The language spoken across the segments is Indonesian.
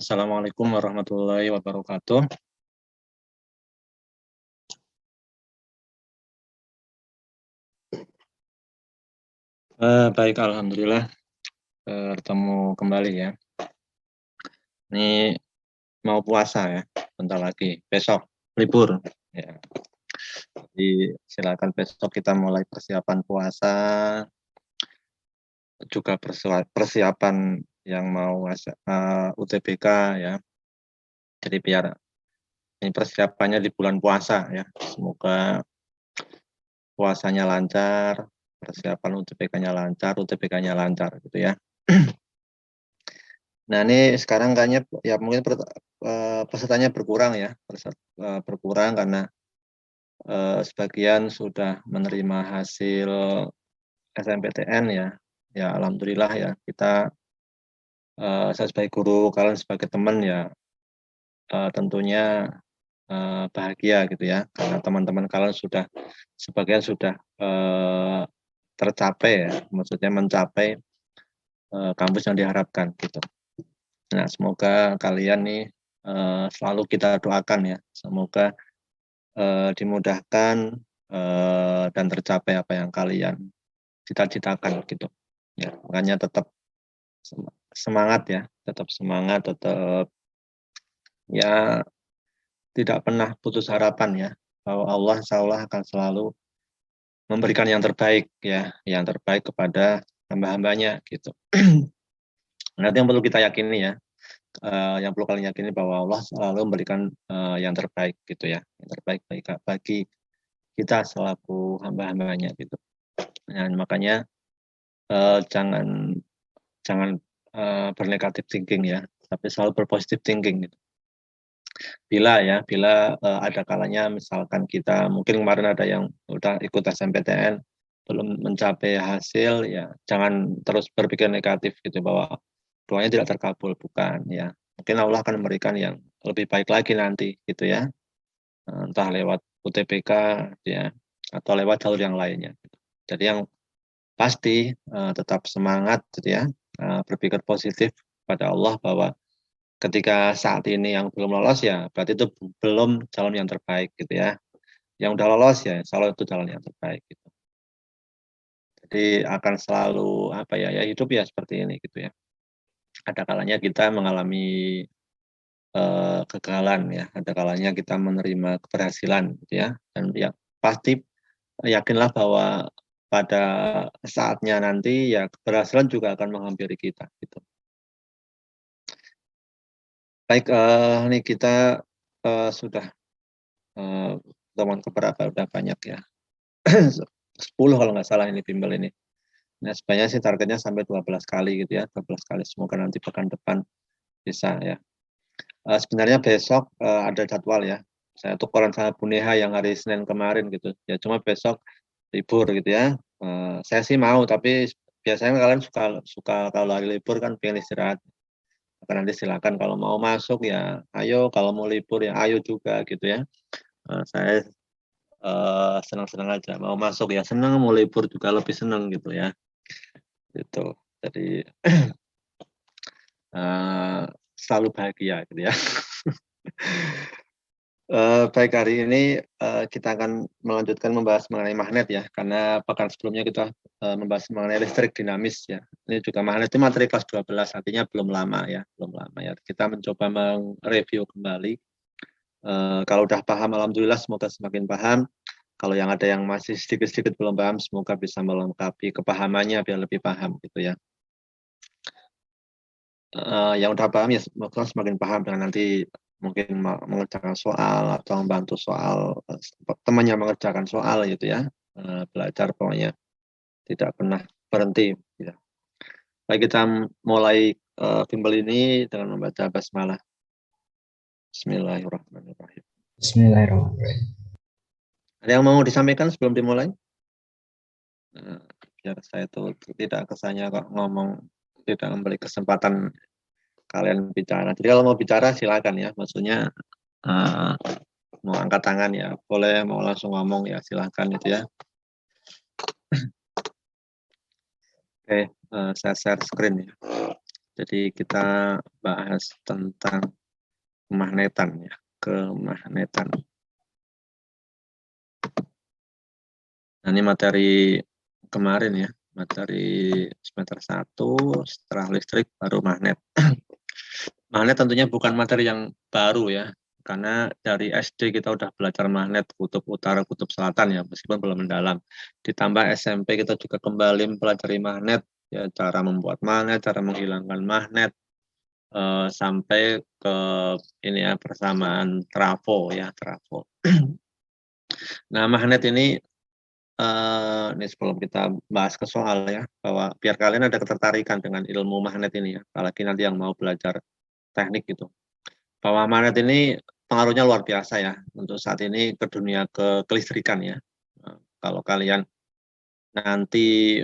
Assalamualaikum warahmatullahi wabarakatuh. Baik, alhamdulillah bertemu kembali ya. Ini mau puasa ya, bentar lagi. Besok libur. Ya. Jadi silakan besok kita mulai persiapan puasa, juga persiapan yang mau UTBK ya. Jadi biar ini persiapannya di bulan puasa ya. Semoga puasanya lancar, persiapan UTBK-nya lancar, UTBK-nya lancar gitu ya. Nah ini sekarang kayaknya ya mungkin pesertanya berkurang ya, berkurang karena sebagian sudah menerima hasil SNMPTN ya. Ya alhamdulillah ya kita saya sebagai guru, kalian sebagai teman ya tentunya bahagia gitu ya, karena teman-teman kalian sudah sebagian sudah tercapai ya, maksudnya mencapai kampus yang diharapkan gitu. Nah semoga kalian nih selalu kita doakan ya, semoga dimudahkan dan tercapai apa yang kalian cita-citakan gitu ya. Makanya tetap semangat ya, tetap semangat, tetap ya tidak pernah putus harapan ya, bahwa Allah insya Allah akan selalu memberikan yang terbaik ya, yang terbaik kepada hamba-hambanya gitu. Nanti yang perlu kita yakini ya, yang perlu kalian yakini bahwa Allah selalu memberikan yang terbaik gitu ya, yang terbaik bagi kita selaku hamba-hambanya gitu. Nah, makanya jangan bernegatif thinking ya, tapi selalu berpositif thinking gitu. Bila ada kalanya misalkan kita mungkin kemarin ada yang udah ikut SNMPTN belum mencapai hasil ya, jangan terus berpikir negatif gitu bahwa doanya tidak terkabul, bukan ya. Mungkin Allah akan memberikan yang lebih baik lagi nanti gitu ya, entah lewat UTBK ya atau lewat jalur yang lainnya. Jadi yang pasti tetap semangat gitu ya, berpikir positif pada Allah bahwa ketika saat ini yang belum lolos ya berarti itu belum calon yang terbaik gitu ya. Yang udah lolos ya selalu itu calon yang terbaik gitu. Jadi akan selalu apa ya, ya hidup ya seperti ini gitu ya. Ada kalanya kita mengalami kegagalan ya, ada kalanya kita menerima keberhasilan gitu ya. Dan ya pasti yakinlah bahwa pada saatnya nanti ya keberhasilan juga akan menghampiri kita gitu. Baik, ini kita sudah teman keberapa udah banyak ya. 10 kalau nggak salah ini bimbel ini. Nah, sebenarnya sih targetnya sampai 12 kali gitu ya, 12 kali. Semoga nanti pekan depan bisa ya. Sebenarnya besok ada jadwal ya. Saya tukeran sama Bu Neha yang hari Senin kemarin gitu. Ya cuma besok libur gitu ya. Saya sih mau, tapi biasanya kalian suka kalau hari libur kan pengen istirahat. Maka nanti silakan kalau mau masuk ya ayo, kalau mau libur ya ayo juga gitu ya. Saya senang-senang aja, mau masuk ya senang, mau libur juga lebih senang gitu ya. Gitu. Jadi selalu bahagia gitu ya. Baik, hari ini kita akan melanjutkan membahas mengenai magnet ya, karena pekan sebelumnya kita membahas mengenai listrik dinamis ya. Ini juga magnet itu materi kelas 12, artinya belum lama ya, belum lama ya. Kita mencoba mereview kembali. Kalau udah paham, alhamdulillah semoga semakin paham. Kalau yang ada yang masih sedikit-sedikit belum paham, semoga bisa melengkapi kepahamannya biar lebih paham gitu ya. Yang udah paham ya semoga semakin paham dengan nanti mungkin mengerjakan soal atau membantu soal temannya mengerjakan soal gitu ya. Belajar pokoknya tidak pernah berhenti gitu. Baik, kita mulai bimbel ini dengan membaca basmalah. Bismillahirrahmanirrahim. Bismillahirrahmanirrahim. Ada yang mau disampaikan sebelum dimulai? Biar saya tuh tidak kesannya kok ngomong tidak memberi kesempatan kalian bicara. Jadi kalau mau bicara silakan ya, maksudnya mau angkat tangan ya boleh, mau langsung ngomong ya silakan gitu ya. Oke, saya share screen ya. Jadi kita bahas tentang kemagnetan ya, kemagnetan. Nah, ini materi kemarin ya, materi semester 1 setelah listrik baru magnet. Magnet tentunya bukan materi yang baru ya, karena dari SD kita udah belajar magnet kutub utara, kutub selatan ya, meskipun belum mendalam. Ditambah SMP kita juga kembali mempelajari magnet, ya cara membuat magnet, cara menghilangkan magnet, sampai ke ini ya persamaan trafo ya, trafo. Nah, magnet ini sebelum kita bahas ke soal ya, bahwa biar kalian ada ketertarikan dengan ilmu magnet ini ya, apalagi nanti yang mau belajar teknik gitu. Bahwa magnet ini pengaruhnya luar biasa ya untuk saat ini ke dunia kelistrikan ya. Kalau kalian nanti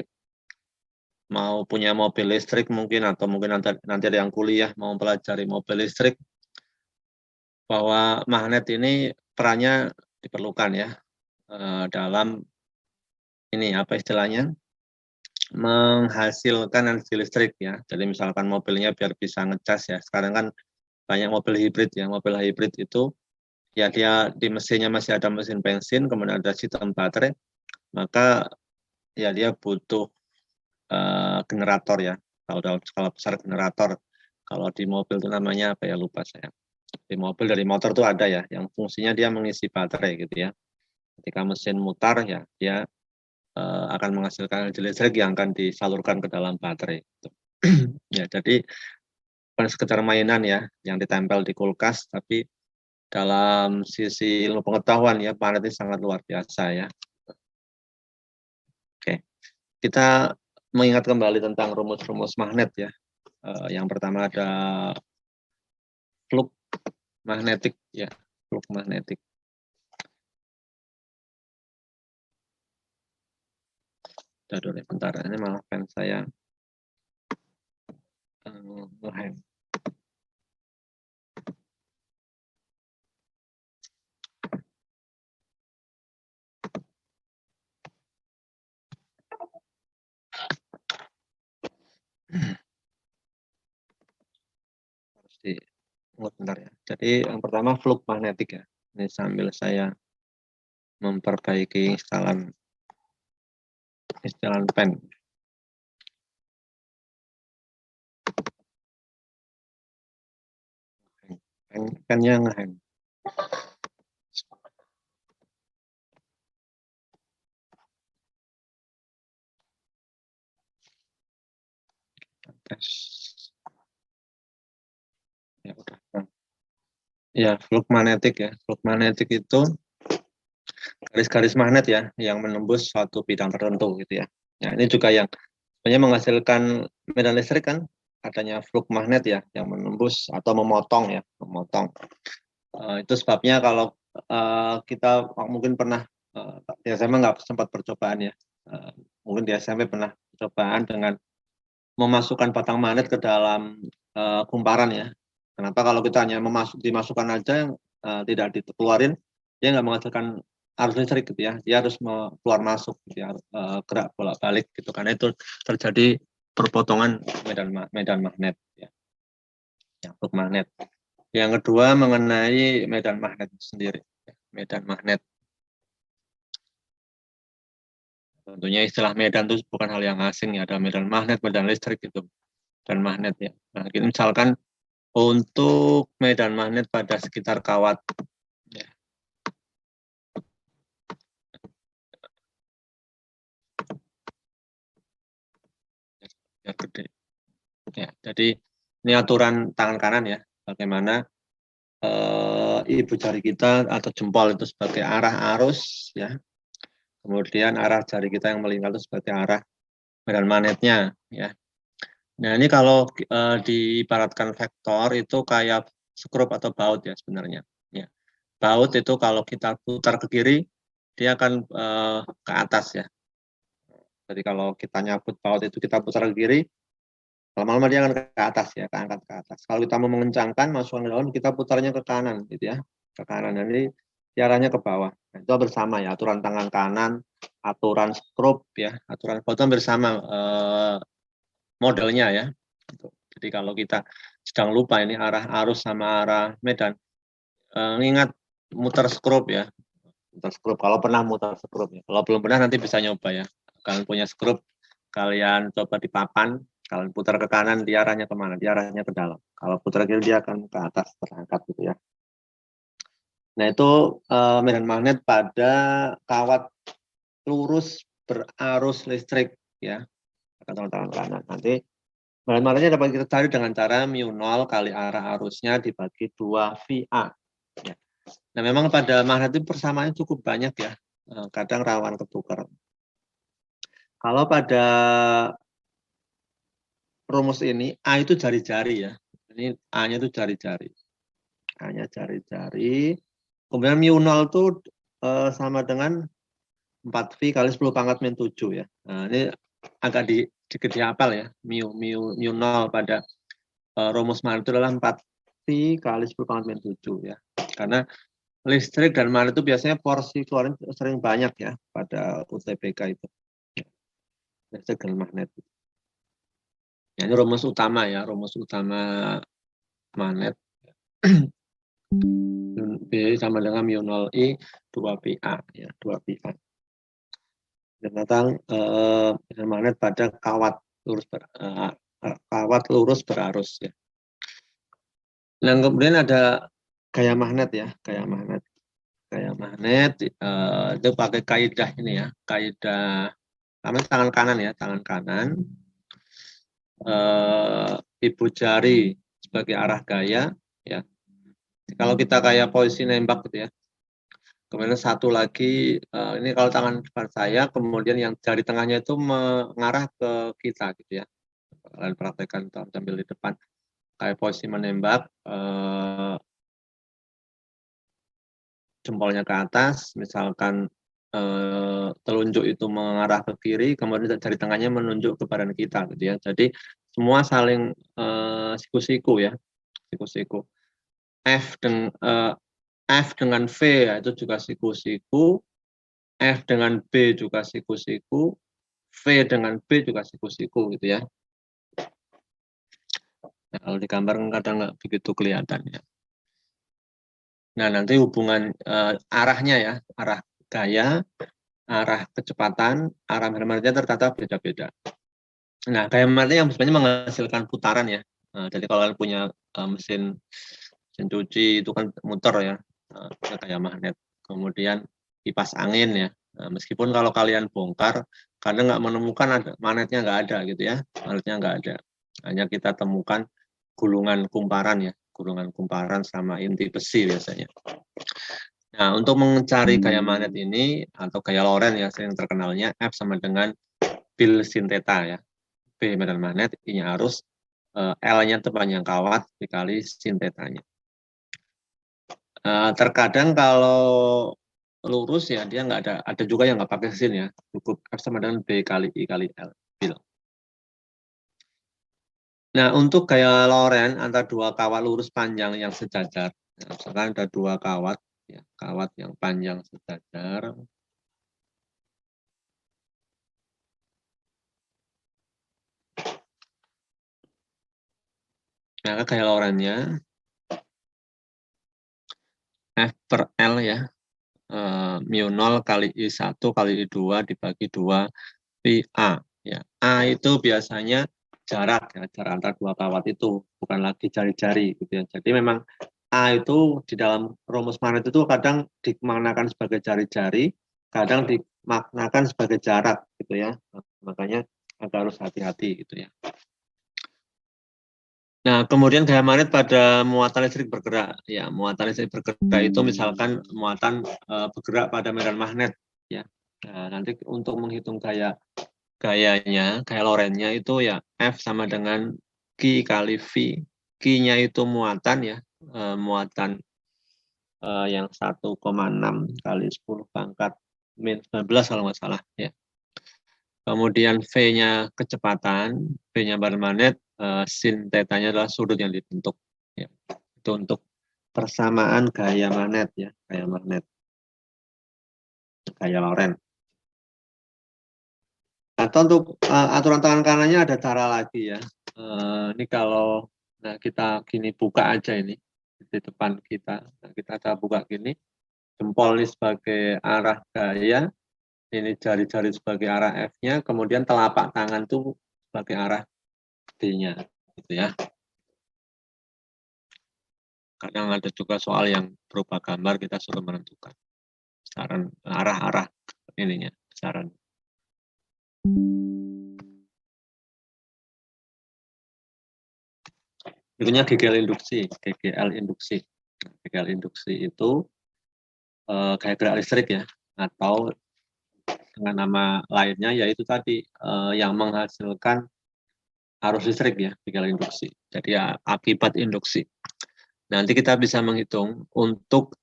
mau punya mobil listrik mungkin, atau mungkin nanti ada yang kuliah mau pelajari mobil listrik, bahwa magnet ini perannya diperlukan ya dalam ini apa istilahnya, menghasilkan energi listrik ya. Jadi misalkan mobilnya biar bisa ngecas ya. Sekarang kan banyak mobil hibrid ya. Mobil hibrid itu ya dia di mesinnya masih ada mesin bensin, kemudian ada sistem baterai, maka ya dia butuh generator ya. Kalau dalam skala besar generator. Kalau di mobil itu namanya apa ya, lupa saya. Di mobil dari motor itu ada ya, yang fungsinya dia mengisi baterai gitu ya. Ketika mesin mutar ya dia akan menghasilkan energi listrik yang akan disalurkan ke dalam baterai. Ya, jadi bukan sekedar mainan ya yang ditempel di kulkas, tapi dalam sisi ilmu pengetahuan ya magnet ini sangat luar biasa ya. Oke, kita mengingat kembali tentang rumus-rumus magnet ya. Yang pertama ada flux magnetik ya, flux magnetik. Dulu bentar, ini malah pen saya ngehang. Harus diingat bentar ya. Jadi yang pertama flux magnetik ya. Ini sambil saya memperbaiki instalan pen. Pennya ngehang. Tes. Ya udah. Ya, flux magnetik ya. Flux magnetik itu garis-garis magnet ya yang menembus suatu bidang tertentu gitu ya. Ya, ini juga yang sebenarnya menghasilkan medan listrik kan adanya flux magnet ya yang menembus atau memotong ya, memotong. Itu sebabnya kalau kita mungkin pernah di SMA nggak sempat percobaan ya. Mungkin di SMP pernah percobaan dengan memasukkan batang magnet ke dalam kumparan ya. Kenapa kalau kita hanya dimasukkan aja tidak dikeluarin, dia nggak menghasilkan arus listrik gitu ya. Dia harus keluar masuk gitu ya, gerak bolak-balik gitu. Karena itu terjadi perpotongan medan magnet ya. Yang flux magnet. Yang kedua mengenai medan magnet sendiri. Medan magnet. Tentunya istilah medan itu bukan hal yang asing ya. Ada medan magnet, medan listrik gitu. Dan magnet ya. Nah, misalkan untuk medan magnet pada sekitar kawat ya. Gede. Ya, jadi ini aturan tangan kanan ya, bagaimana ibu jari kita atau jempol itu sebagai arah arus ya, kemudian arah jari kita yang melingkar itu sebagai arah medan magnetnya ya. Nah ini kalau diibaratkan vektor itu kayak skrup atau baut ya sebenarnya. Ya. Baut itu kalau kita putar ke kiri dia akan ke atas ya. Jadi kalau kita nyabut baut itu kita putar ke kiri, lama-lama dia akan ke atas ya, keangkat ke atas. Kalau kita mau mengencangkan, masukkan ke dalam, kita putarnya ke kanan gitu ya, ke kanan. Jadi arahnya ke bawah. Nah, itu bersama ya, aturan tangan kanan, aturan skrup ya, aturan baut bersama modelnya ya. Jadi kalau kita sedang lupa ini arah arus sama arah medan, ingat muter skrup ya. Muter skrup, kalau pernah muter skrup ya. Kalau belum pernah nanti bisa nyoba ya. Kalian punya skrup, kalian coba di papan, kalian putar ke kanan, dia arahnya kemana? Dia arahnya ke dalam. Kalau putar kiri, dia akan ke atas, terangkat gitu ya. Nah itu medan magnet pada kawat lurus berarus listrik ya. Tangan kanan. Nanti medan magnetnya dapat kita cari dengan cara mu0 kali arah arusnya dibagi 2 VA. Ya. Nah memang pada magnet itu persamaannya cukup banyak ya. Kadang rawan ketukar. Kalau pada rumus ini A itu jari-jari ya. Ini A-nya itu jari-jari. A-nya jari-jari. Kemudian mu0 itu sama dengan 4V kali 10 pangkat min 7 ya. Nah, ini agak sedikit dihafal ya. mu0 pada rumus magnet itu adalah 4V kali 10 pangkat min 7 ya. Karena listrik dan magnet itu biasanya porsi keluaran sering banyak ya pada UTBK itu. Listrik dan magnet. Ya, ini rumus utama ya, rumus utama magnet. B sama dengan mu0I 2PA ya, 2PA. Dan tentang magnet pada kawat lurus berarus ya. Nah, kemudian ada gaya magnet ya, gaya magnet itu pakai kaidah ini ya, kaidah namanya tangan kanan ya, tangan kanan. Ibu jari sebagai arah gaya ya. Kalau kita kayak posisi nembak gitu ya. Kemudian satu lagi ini kalau tangan depan saya, kemudian yang jari tengahnya itu mengarah ke kita gitu ya. Kalian praktekkan sambil di depan kayak posisi menembak, jempolnya ke atas, misalkan telunjuk itu mengarah ke kiri, kemudian jari tengahnya menunjuk ke badan kita gitu ya. Jadi semua saling siku-siku ya, siku-siku. F dengan V ya, itu juga siku-siku, F dengan B juga siku-siku, V dengan B juga siku-siku gitu ya. Nah, kalau digambar kadang nggak begitu kelihatan ya. Nah nanti hubungan arahnya ya, arah gaya, arah kecepatan, arah magnetisnya tertata beda-beda. Nah gaya magnetis yang sebenarnya menghasilkan putaran ya. Jadi kalau kalian punya mesin cuci itu kan muter ya, kayak magnet. Kemudian kipas angin ya. Nah, meskipun kalau kalian bongkar, kadang nggak menemukan ada magnetnya, nggak ada gitu ya, magnetnya nggak ada. Hanya kita temukan gulungan kumparan ya, gulungan kumparan sama inti besi biasanya. Nah, untuk mencari gaya magnet ini atau gaya Lorentz ya, yang terkenalnya F sama dengan bil sin theta ya. B medan magnet, I-nya arus, L-nya itu panjang kawat dikali sin theta-nya. Terkadang kalau lurus ya dia nggak ada juga yang nggak pakai sin ya, cukup F sama dengan B kali I kali L. Bil. Nah untuk gaya Lorentz antara dua kawat lurus panjang yang sejajar, nah, misalkan ada dua kawat ya, kawat yang panjang sejajar. Nah gaya Lorentz-nya F per L ya, mu0 kali I1 kali I2 dibagi 2 PA. Ya. A itu biasanya jarak, ya, jarak antara dua kawat itu, bukan lagi jari-jari. Gitu ya. Jadi memang A itu di dalam rumus magnet itu kadang dimaknakan sebagai jari-jari, kadang dimaknakan sebagai jarak. Gitu ya. Makanya agak harus hati-hati gitu ya. Nah, kemudian gaya magnet pada muatan listrik bergerak. Ya, muatan listrik bergerak itu misalkan muatan bergerak pada medan magnet. Ya, nah, nanti untuk menghitung gayanya, gaya Lorentz-nya itu ya F sama dengan Q kali V. Q-nya itu muatan ya, muatan yang 1,6 kali 10 pangkat min 19 kalau nggak salah ya. Kemudian V-nya kecepatan, V-nya badan magnet, sin theta-nya adalah sudut yang dibentuk. Ya. Itu untuk persamaan gaya magnet ya, gaya magnet, gaya Lorentz. Atau untuk aturan tangan kanannya ada cara lagi ya. Ini kalau kita gini buka aja ini di depan kita. Nah, kita ada buka gini, jempol ini sebagai arah gaya, ini jari-jari sebagai arah F-nya, kemudian telapak tangan itu sebagai arah D-nya, gitu ya. Kadang ada juga soal yang berupa gambar, kita suruh menentukan besaran arah-arah ininya, besaran. Berikutnya GGL induksi. GGL induksi. GGL induksi itu gaya gerak listrik ya, atau dengan nama lainnya yaitu tadi yang menghasilkan arus listrik ya, GGL induksi. Jadi ya, akibat induksi. Nanti kita bisa menghitung untuk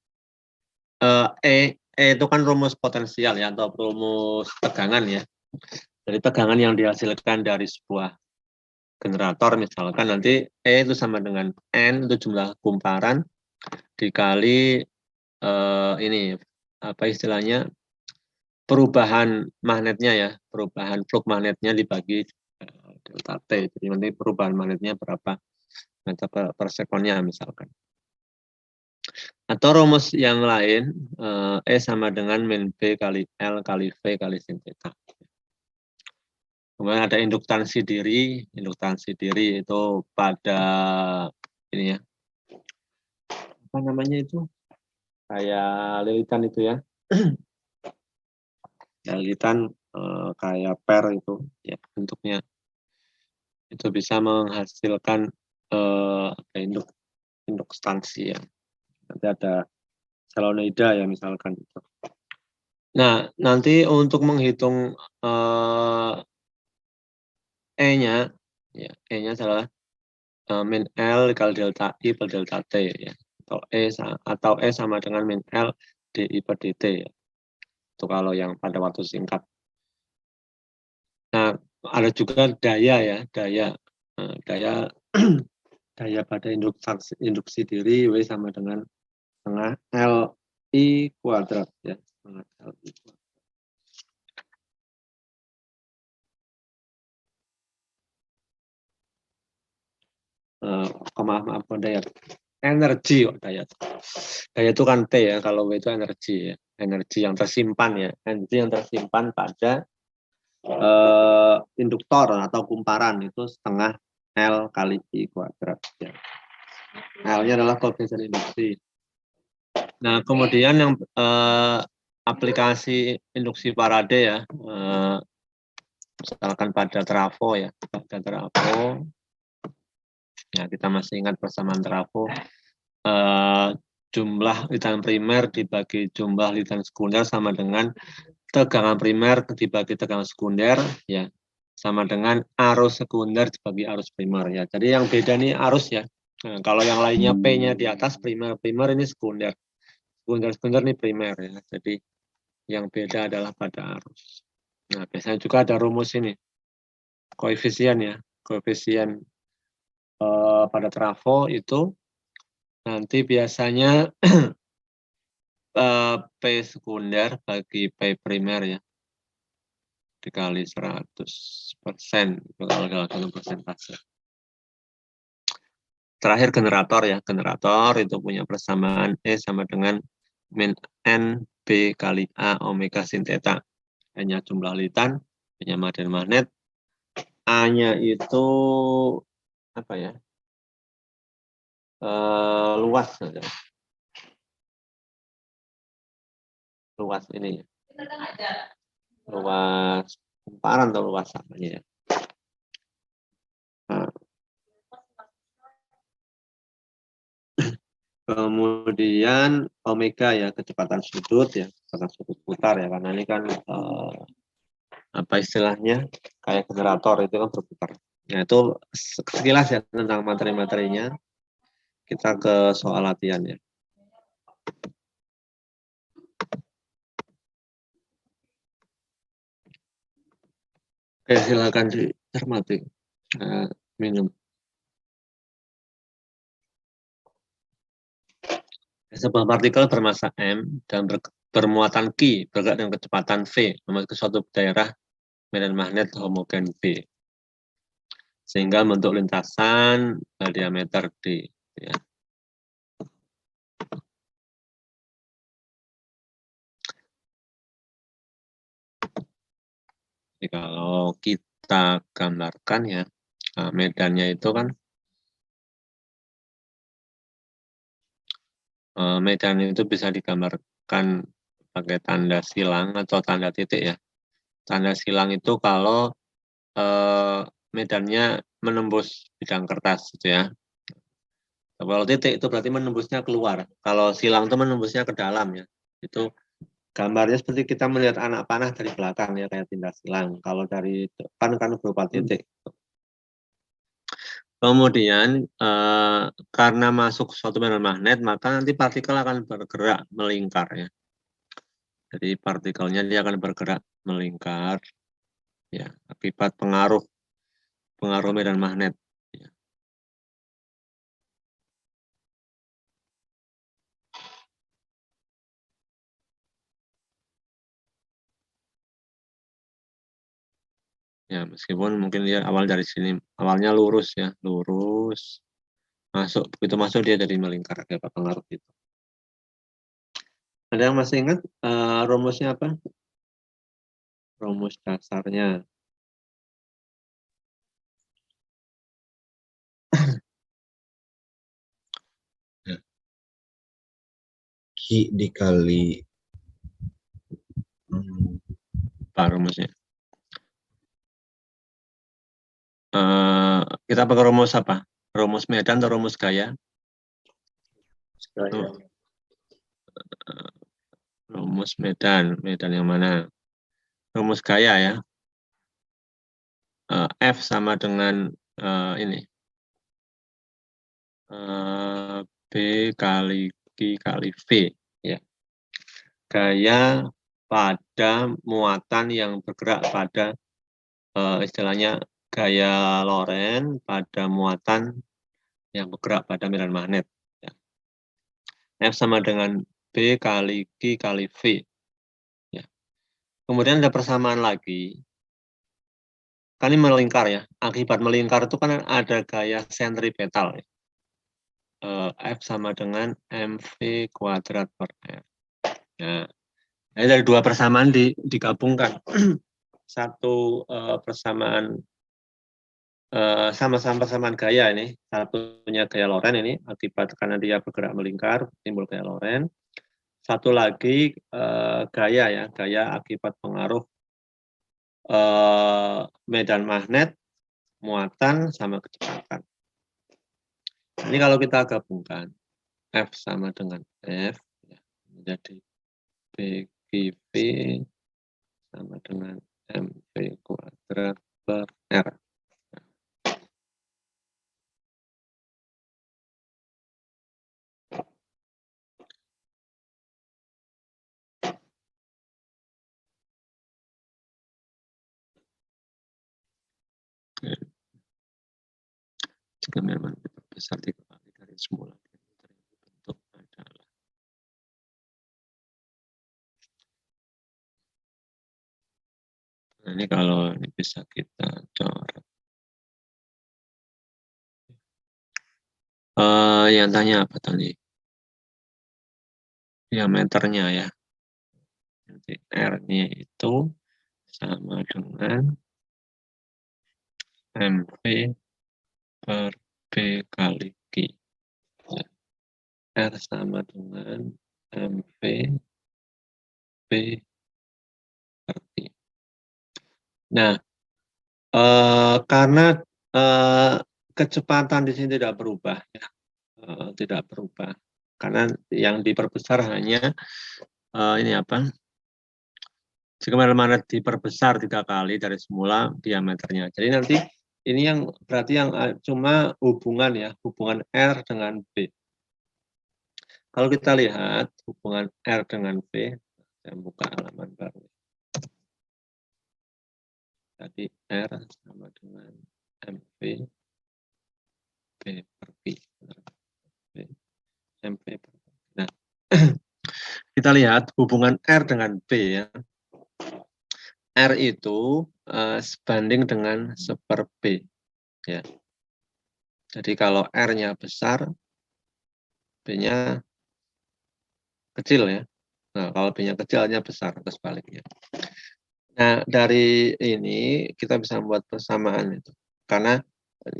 E itu kan rumus potensial ya, atau rumus tegangan ya. Jadi tegangan yang dihasilkan dari sebuah generator misalkan nanti E itu sama dengan N itu jumlah kumparan dikali ini apa istilahnya perubahan magnetnya ya, perubahan flux magnetnya dibagi delta T. Jadi nanti perubahan magnetnya berapa meter per sekonnya misalkan. Atau rumus yang lain, E sama dengan min B kali L kali V kali sin theta. Kemudian ada induktansi diri itu pada ini ya, apa namanya itu, kayak lilitan itu ya, lilitan kayak per itu ya bentuknya, itu bisa menghasilkan induktansi ya. Nanti ada solenoida ya misalkan itu. Nah, nanti untuk menghitung E-nya, ya, E-nya adalah min L dikali delta I per delta T ya, atau E sama dengan min L dI per dt ya. Itu kalau yang pada waktu singkat. Nah, ada juga daya ya, daya daya pada induksi diri W sama dengan setengah LI kuadrat ya, setengah LI kuadrat. Maaf daya energi daya itu kan T ya, kalau W itu energi ya, energi yang tersimpan ya, energi yang tersimpan pada induktor atau kumparan itu setengah L kali I kuadrat ya. L-nya adalah koefisien induksi. Nah, kemudian yang aplikasi induksi Faraday ya, misalkan pada trafo ya, pada trafo. Ya, kita masih ingat persamaan trafo. Jumlah litian primer dibagi jumlah litian sekunder sama dengan tegangan primer dibagi tegangan sekunder ya, sama dengan arus sekunder dibagi arus primer ya. Jadi yang beda nih arus ya. Nah, kalau yang lainnya P-nya di atas primer ini sekunder. Sekunder ini primer ya. Jadi yang beda adalah pada arus. Nah, biasanya juga ada rumus ini. Koefisien ya. Koefisien pada trafo itu nanti biasanya P sekunder bagi P primer ya, dikali 100%, kalau persentase. Terakhir generator ya, generator itu punya persamaan E sama dengan min N B kali A omega sin theta. Hanya jumlah litian, hanya medan magnet. A-nya itu apa ya? Luas saja. Luas ini ya. Luas kumparan atau luas apanya ya. Nah. Kemudian omega ya, kecepatan sudut ya, kecepatan sudut putar ya, karena ini kan apa istilahnya kayak generator itu kan berputar. Nah itu sekilas ya tentang materi-materinya. Kita ke soal latihan ya. Oke, silakan dicermati. Minum. Sebuah partikel bermasa M dan bermuatan Q bergerak dengan kecepatan V memasuki suatu daerah medan magnet homogen V. sehingga bentuk lintasan diameter D. Ya. Jadi kalau kita gambarkan ya, medannya itu kan, medan itu bisa digambarkan pakai tanda silang atau tanda titik ya. Tanda silang itu kalau medannya menembus bidang kertas gitu ya. Kalau titik itu berarti menembusnya keluar. Kalau silang itu menembusnya ke dalam ya. Itu gambarnya seperti kita melihat anak panah dari belakang ya, kayak tindak silang. Kalau dari depan kan berupa titik. Kemudian karena masuk suatu medan magnet, maka nanti partikel akan bergerak melingkar ya. Jadi partikelnya dia akan bergerak melingkar ya, akibat pengaruh medan magnet. Ya, meskipun mungkin dia awal dari sini, awalnya lurus ya, lurus. Masuk, begitu masuk dia jadi melingkar akibat pengaruh itu. Ada yang masih ingat rumusnya apa? Rumus dasarnya. Q dikali Apa rumusnya? Kita pakai rumus apa? Rumus medan atau rumus gaya? Rumus medan yang mana? Rumus gaya ya. F sama dengan ini. B kali Q kali V. Ya. Gaya pada muatan yang bergerak pada istilahnya gaya Lorentz pada muatan yang bergerak pada medan magnet. Ya. F sama dengan B kali Q kali V. Ya. Kemudian ada persamaan lagi. Kan ini melingkar ya. Akibat melingkar itu kan ada gaya sentripetal. Ya. F sama dengan mv kuadrat per R. Ya. Jadi dari dua persamaan digabungkan. Satu persamaan sama-sama persamaan gaya ini, satunya gaya Lorentz ini akibat karena dia bergerak melingkar timbul gaya Lorentz. Satu lagi gaya ya, gaya akibat pengaruh medan magnet, muatan sama kecepatan. Ini kalau kita gabungkan F sama dengan F ya, menjadi BQV sama dengan mv kuadrat per R. Jika memang diperbesar 3 kali dari semula bentuk adalah ini kalau ini bisa kita coret. Yang tanya apa tadi? Diameternya ya. Nanti R-nya itu sama dengan mv per B kali Q. Ya. R sama dengan mv B per Q. Nah, karena kecepatan di sini tidak berubah, ya. Tidak berubah. Karena yang diperbesar hanya ini apa? Jika medan magnet diperbesar 3 kali dari semula diameternya. Jadi nanti ini yang berarti yang cuma hubungan ya, hubungan R dengan B. Kalau kita lihat hubungan R dengan B, saya buka halaman baru. Jadi R sama dengan mv B per Q. mv per Q. Nah, kita lihat hubungan R dengan B ya. R itu sebanding dengan 1/B. ya. Jadi kalau R-nya besar, B-nya kecil ya. Nah, kalau B-nya kecil, A-nya besar, atau sebaliknya. Nah, dari ini kita bisa membuat persamaan itu. Karena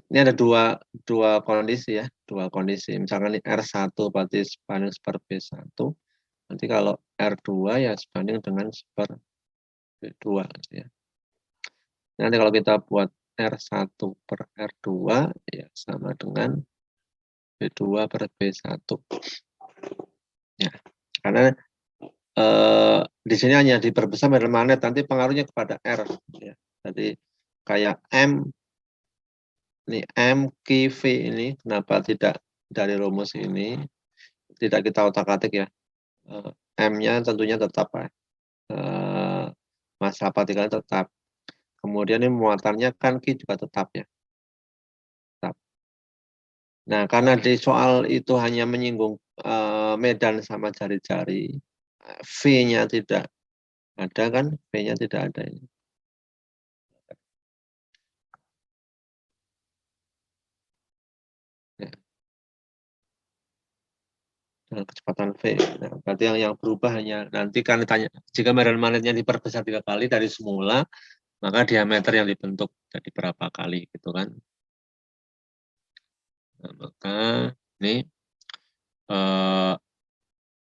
ini ada dua kondisi ya, dua kondisi. Misalkan ini R1 berarti sebanding seper B1. Nanti kalau R2 ya sebanding dengan seper B2 gitu ya. Nanti kalau kita buat R1 per R2 ya sama dengan B2 per B1. Ya, karena di sini hanya diperbesar medan magnet, nanti pengaruhnya kepada R. Ya. Jadi kayak M, ini M, Q, V ini, kenapa tidak dari rumus ini, tidak kita otak-atik ya. M-nya tentunya tetap ya. Massa partikelnya tetap. Kemudian ini muatannya kan Q juga tetap ya. Tetap. Nah, karena di soal itu hanya menyinggung medan sama jari-jari, V-nya tidak ada kan, V-nya tidak ada ini. Ya. Dengan kecepatan V. Nah, berarti yang berubah hanya nanti kan ditanya, jika medan magnetnya diperbesar 3 kali dari semula, maka diameter yang dibentuk jadi berapa kali gitu kan. Nah, maka ini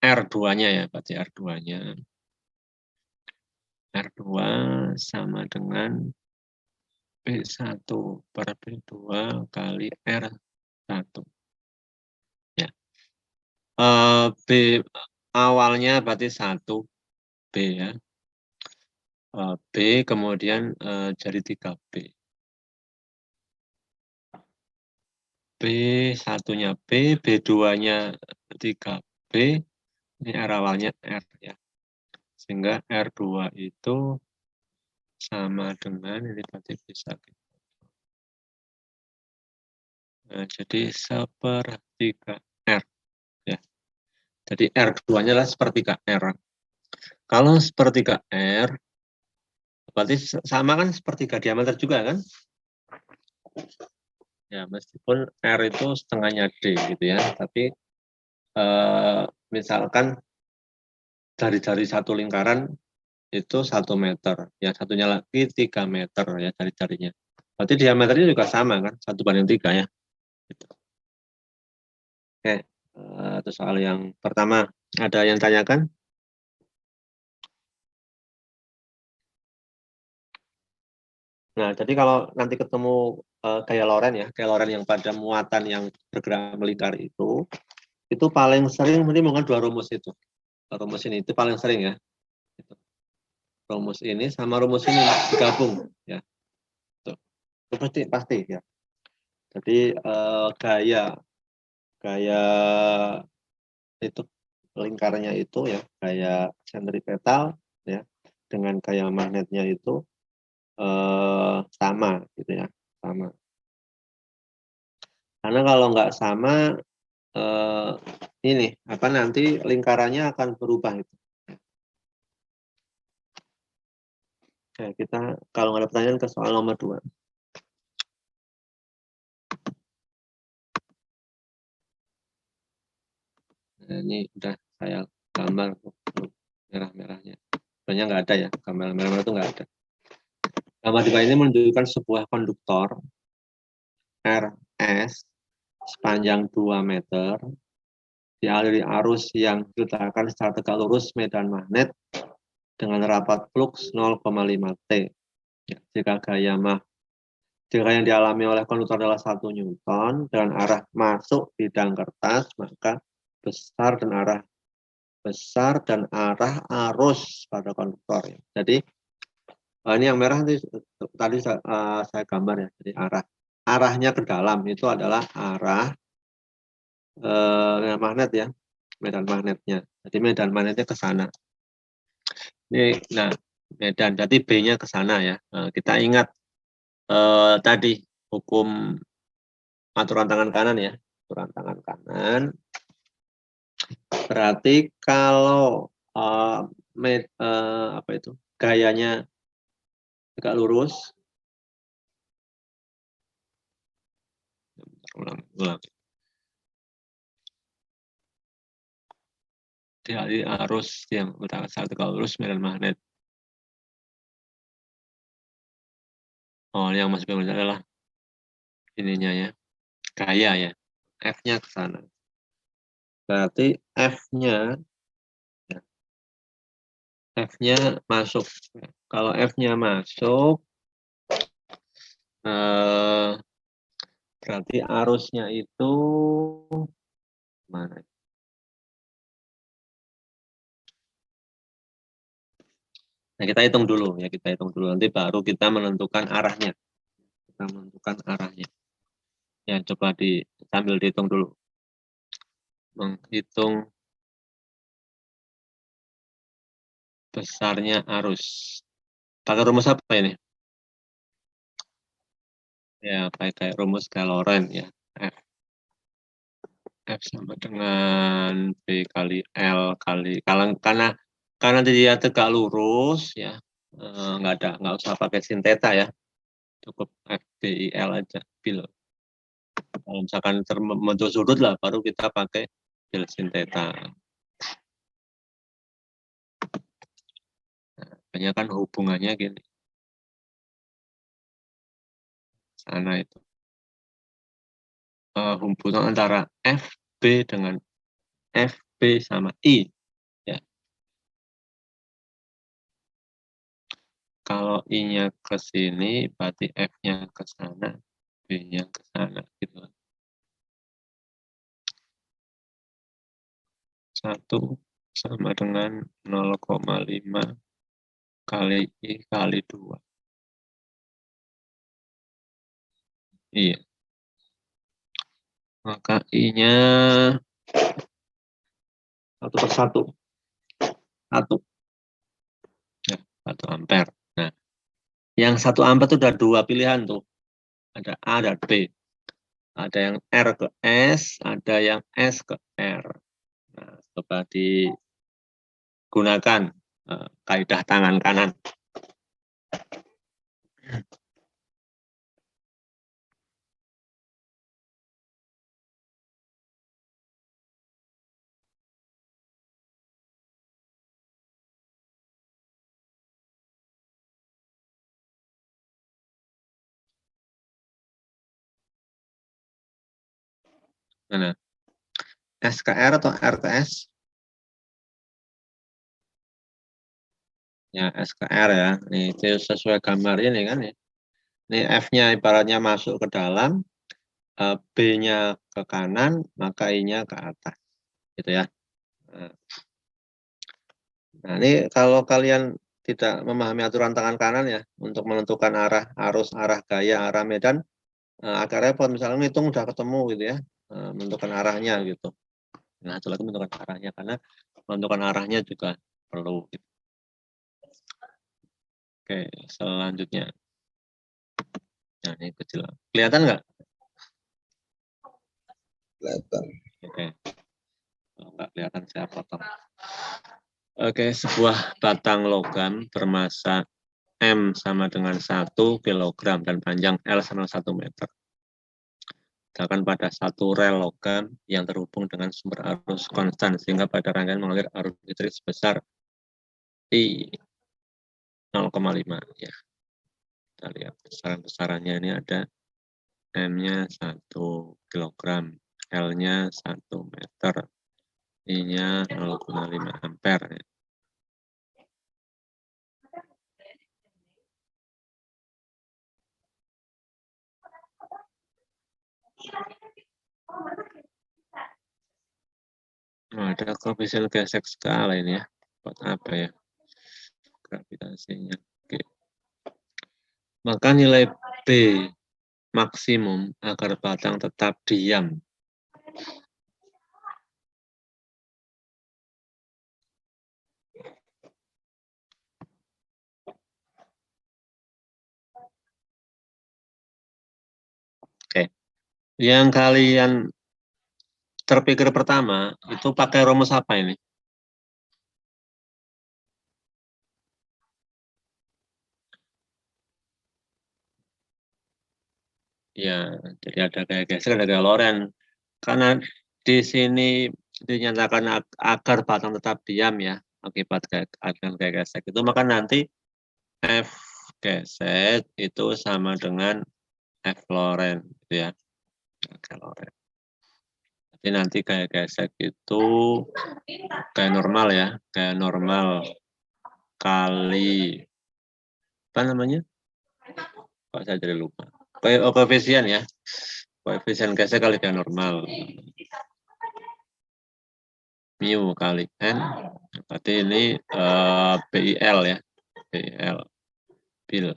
R2-nya ya, berarti R2-nya. R2 sama dengan B1 per B2 kali R1. Ya. B awalnya berarti 1 B ya. B kemudian jadi 3B. B1-nya B, B2-nya 3B, ini R awalnya R ya. Sehingga R2 itu sama dengan, ini berarti bisa. Nah, jadi sepertiga R. Ya. Jadi R2-nya adalah sepertiga R. Kalau sepertiga R, berarti sama kan sepertiga diameter juga kan? Ya, meskipun R itu setengahnya D gitu ya, tapi misalkan dari satu lingkaran itu 1 meter, yang satunya lagi 3 meter ya jari-jarinya. Berarti diameternya juga sama kan, 1/3 ya. Gitu. Oke, itu soal yang pertama. Ada yang tanyakan? Nah, jadi kalau nanti ketemu gaya Lorentz ya, gaya Lorentz yang pada muatan yang bergerak melingkar itu paling sering nanti mungkin 2 rumus itu. Rumus ini itu paling sering ya. Rumus ini sama rumus ini digabung ya. Itu pasti ya. Jadi gaya itu lingkarnya itu ya, gaya sentripetal ya dengan gaya magnetnya itu sama gitu ya, sama. Karena kalau nggak sama ini apa nanti lingkarannya akan berubah itu. Oke, kita kalau nggak ada pertanyaan ke soal nomor 2. Nah, ini udah saya gambar merah-merahnya. Sebenarnya nggak ada ya, gambar merah-merah itu nggak ada. Gambar di bawah ini menunjukkan sebuah konduktor RS sepanjang 2 meter dialiri arus yang diletakkan secara tegak lurus medan magnet dengan rapat flux 0,5 T. Ya, jika gaya yang dialami oleh konduktor adalah 1 Newton dengan arah masuk bidang kertas, maka besar dan arah arus pada konduktor. Ya. Jadi ini yang merah tadi saya gambar ya. Jadi arahnya ke dalam itu adalah arah magnet ya, medan magnetnya. Jadi medan magnetnya ke sana. Ini, nah medan, jadi B-nya ke sana ya. Kita ingat tadi hukum aturan tangan kanan ya, aturan tangan kanan. Berarti kalau apa itu gayanya tegak lurus, ulang. Dikali arus yang utara satu arus medan magnet. Oh, yang masih bingung adalah ininya ya, gaya ya. F-nya ke sana. Berarti F-nya masuk. Kalau F-nya masuk, berarti arusnya itu mana? Nah, kita hitung dulu ya, nanti baru kita menentukan arahnya. Ya, coba sambil dihitung dulu. Menghitung besarnya arus. Pakai rumus apa ini? Ya, pakai rumus Laurent ya. F sama dengan B kali L kali karena dia tegak lurus ya, nggak usah pakai sin theta ya, cukup F B I L aja bil. Kalau misalkan membentuk sudut lah, baru kita pakai bil sin theta. Nah, kan hubungannya gini, sana itu hubungan antara FB dengan FB sama I ya. Kalau I-nya ke sini, berarti F-nya ke sana, B-nya ke sana, gitu. 1 sama dengan 0,5 kali I kali 2. Iya. Maka I-nya 1/1. 1. Ya, 1 ampere. Nah, yang 1 ampere itu ada 2 pilihan tuh. Ada A dan B. Ada yang R ke S, ada yang S ke R. Nah, coba digunakan kaidah tangan kanan. Mana? S ke R atau R ke S? Ya, S ke R ya. Ini itu sesuai gambar ini kan ya. Ini F-nya ibaratnya masuk ke dalam, B-nya ke kanan, maka I-nya ke atas. Gitu ya. Nah, ini kalau kalian tidak memahami aturan tangan kanan ya, untuk menentukan arah arus, arah gaya, arah medan, agak repot. Misalnya hitung udah ketemu gitu ya, menentukan arahnya gitu. Nah, itu lagi menentukan arahnya, karena menentukan arahnya juga perlu. Gitu. Oke, selanjutnya. Nah, ini kecil. Kelihatan nggak? Kelihatan. Oke. Kalau nggak kelihatan saya potong. Oke, sebuah batang logam bermasa M sama dengan 1 kg dan panjang L sama 1 meter. Letakkan pada satu rel logam yang terhubung dengan sumber arus konstan, sehingga pada rangkaian mengalir arus listrik sebesar I 0,5. Ya. Kita lihat besaran-besarannya ini ada M-nya 1 kg, L-nya 1 meter, I-nya 0,5 ampere. Nah, ada koefisien gesek skala ini ya. Buat apa ya? Gravitasinya. Oke. Maka nilai B maksimum agar batang tetap diam. Oke. Yang kalian terpikir pertama, itu pakai rumus apa ini? Ya, jadi ada gaya geser, ada gaya loren. Karena di sini dinyatakan agar batang tetap diam ya, akibat gaya gesek itu, maka nanti F gesek itu sama dengan F loren, gitu ya. Gaya loren. Jadi nanti gaya gesek itu gaya normal ya, gaya normal kali apa namanya? Kok saya jadi lupa. Koefisien ya, koefisien gesek kali gaya normal. Mu kali N, berarti ini BIL ya, BIL, bil,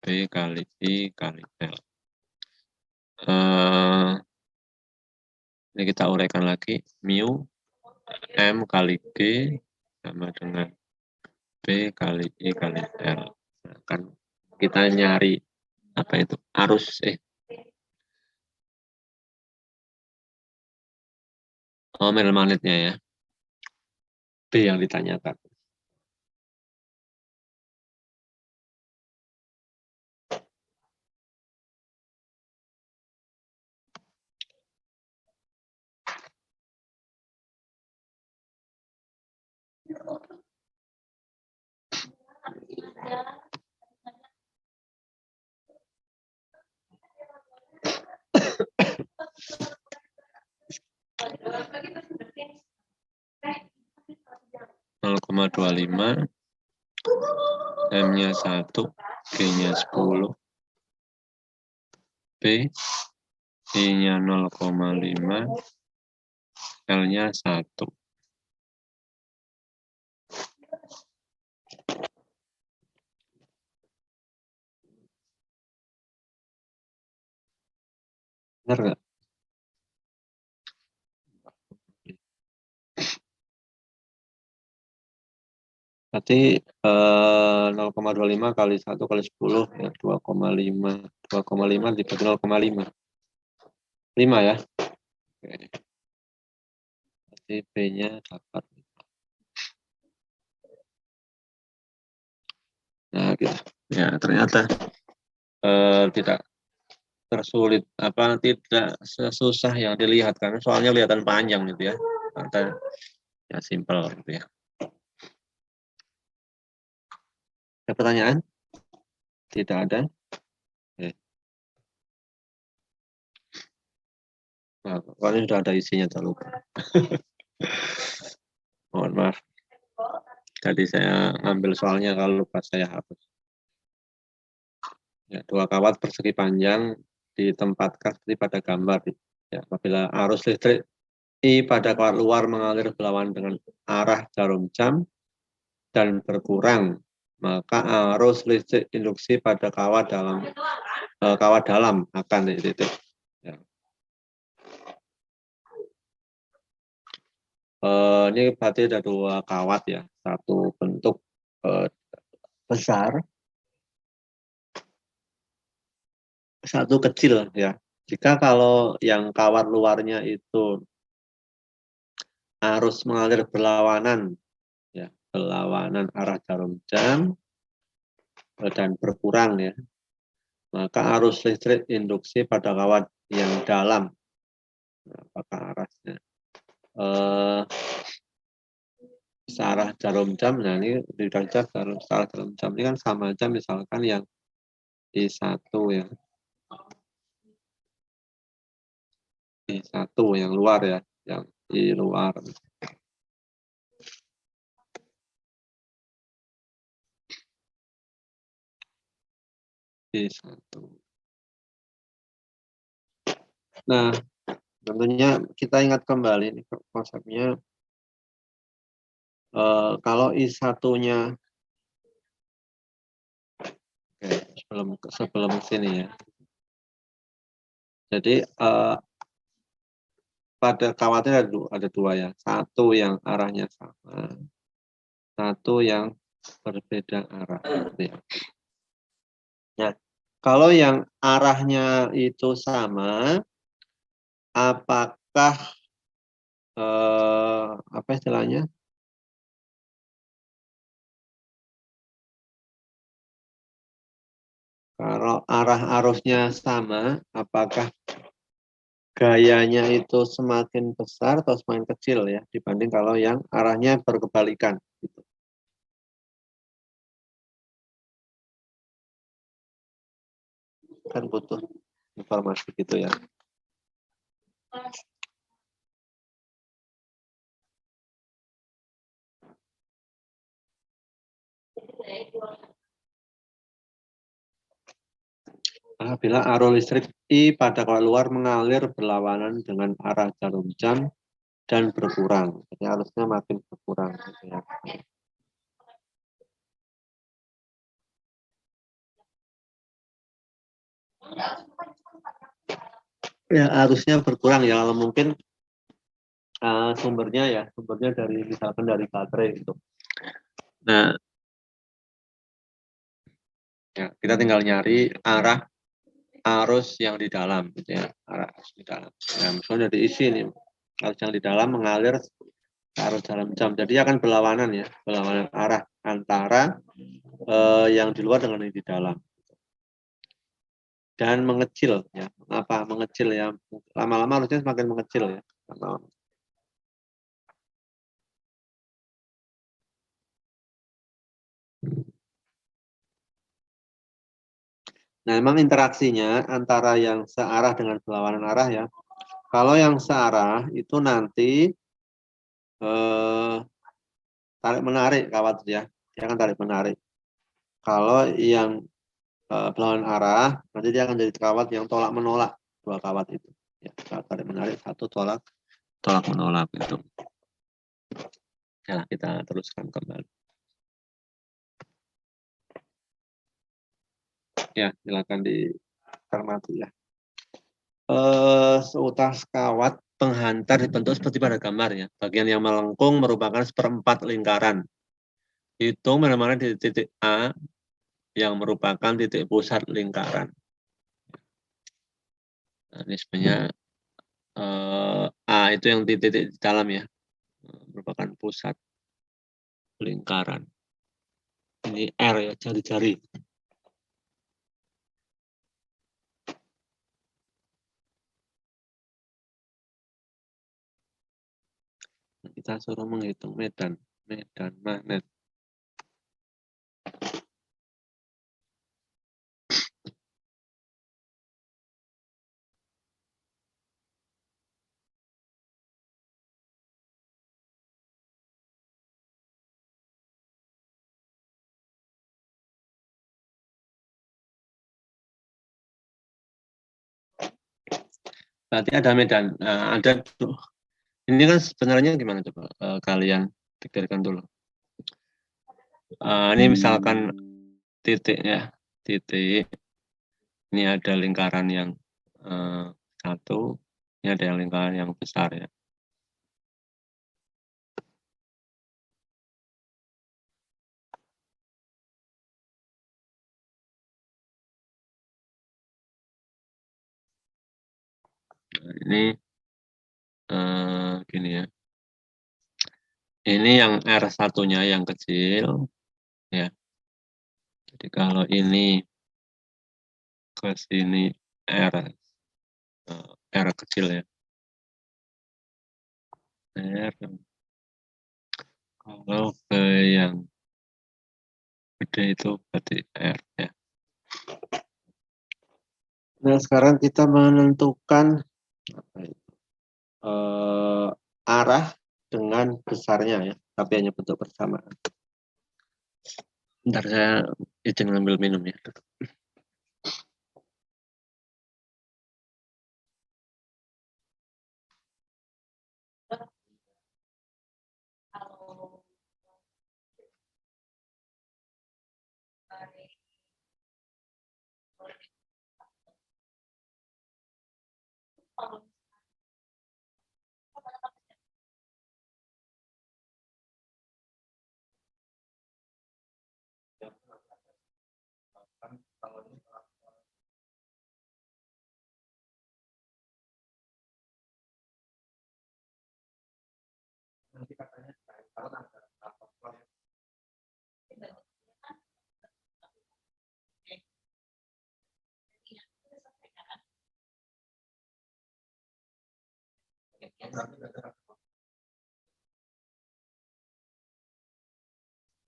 B kali I kali L. Ini kita uraikan lagi, mu M kali G sama dengan B kali I kali L. Nah, kan kita nyari apa itu arus mil magnetnya ya, B yang ditanyakan. Nol 0,25, M-nya 1, G-nya 10, B, I-nya 0,5, L-nya 1. Benar nggak? Berarti 0,25 kali 1 kali 10 ya 2,5. 2,5 dibagi 0,5. 5 ya. Oke. Berarti B-nya dapat. Nah, gitu. Ya, ternyata tidak tersulit tidak sesusah yang dilihat karena soalnya kelihatan panjang gitu ya. Ternyata ya simpel gitu ya. Ada pertanyaan? Tidak ada. Oke. Nah, kalau ini sudah ada isinya terlupa. Mohon maaf. Tadi saya ambil soalnya kalau lupa saya hapus. Ya, 2 kawat persegi panjang ditempatkan seperti pada gambar. Ya, apabila arus listrik I pada kawat luar mengalir berlawanan dengan arah jarum jam dan berkurang, maka arus listrik induksi pada kawat dalam akan titik. Ya. Ini berarti ada 2 kawat ya, satu bentuk besar, satu kecil ya. Jika kalau yang kawat luarnya itu arus mengalir berlawanan ya, berlawanan arah jarum jam dan berkurang ya, maka arus listrik induksi pada kawat yang dalam. Nah, apakah arahnya searah jarum jam? Nah, ini di searah jarum jam ini kan sama aja misalkan yang I1 ya, I1 yang luar ya, yang di luar. I1. Nah, tentunya kita ingat kembali nih konsepnya. Kalau I1-nya sebelum sini ya. Jadi pada kawatnya ada 2 ya. Satu yang arahnya sama, satu yang berbeda arah. Nah, kalau yang arahnya itu sama, apakah apa istilahnya? Kalau arah arusnya sama, apakah gayanya itu semakin besar atau semakin kecil ya dibanding kalau yang arahnya berkebalikan gitu. Kan butuh informasi gitu ya. Apabila arus listrik I pada coil luar mengalir berlawanan dengan arah jarum jam dan berkurang, jadi arusnya makin berkurang gitu ya. Ya arusnya berkurang ya kalau mungkin sumbernya dari misalkan dari baterai itu. Nah, ya, kita tinggal nyari arah arus yang di dalam, gitu ya, arah arus di dalam. Nah, misalnya diisi nih, arus yang di dalam mengalir ke arus dalam jam, jadi akan berlawanan ya, berlawanan arah antara yang di luar dengan yang di dalam. Dan mengecil ya, apa mengecil ya, lama-lama arusnya semakin mengecil ya. Nah, memang interaksinya antara yang searah dengan berlawanan arah ya. Kalau yang searah itu nanti tarik menarik kawat ya, dia akan tarik menarik. Kalau yang berlawanan arah, nanti dia akan jadi kawat yang tolak menolak, dua kawat itu. Ya, tarik menarik, satu tolak menolak itu. Ya, kita teruskan kembali. Ya, silakan dicermati ya. Seutas kawat penghantar dibentuk seperti pada gambar ya. Bagian yang melengkung merupakan seperempat lingkaran. Hitung mana-mana di titik A yang merupakan titik pusat lingkaran. Nah, ini sebenarnya A itu yang titik di dalam ya, merupakan pusat lingkaran. Ini R ya, jari-jari. Kita suruh menghitung medan magnet. Berarti ada medan. Nah, ada tuh. Ini kan sebenarnya gimana coba kalian pikirkan dulu. Ini misalkan titik ya, titik. Ini ada lingkaran yang satu, ini ada yang lingkaran yang besar ya. Nah, ini gini ya. Ini yang R1-nya yang kecil ya. Jadi kalau ini ke sini R kecil ya. R kalau ke yang gede itu berarti R ya. Nah, sekarang kita menentukan arah dengan besarnya ya, tapi hanya bentuk bersamaan. Bentar saya izin ngambil minum ya. Nanti katanya kalau ada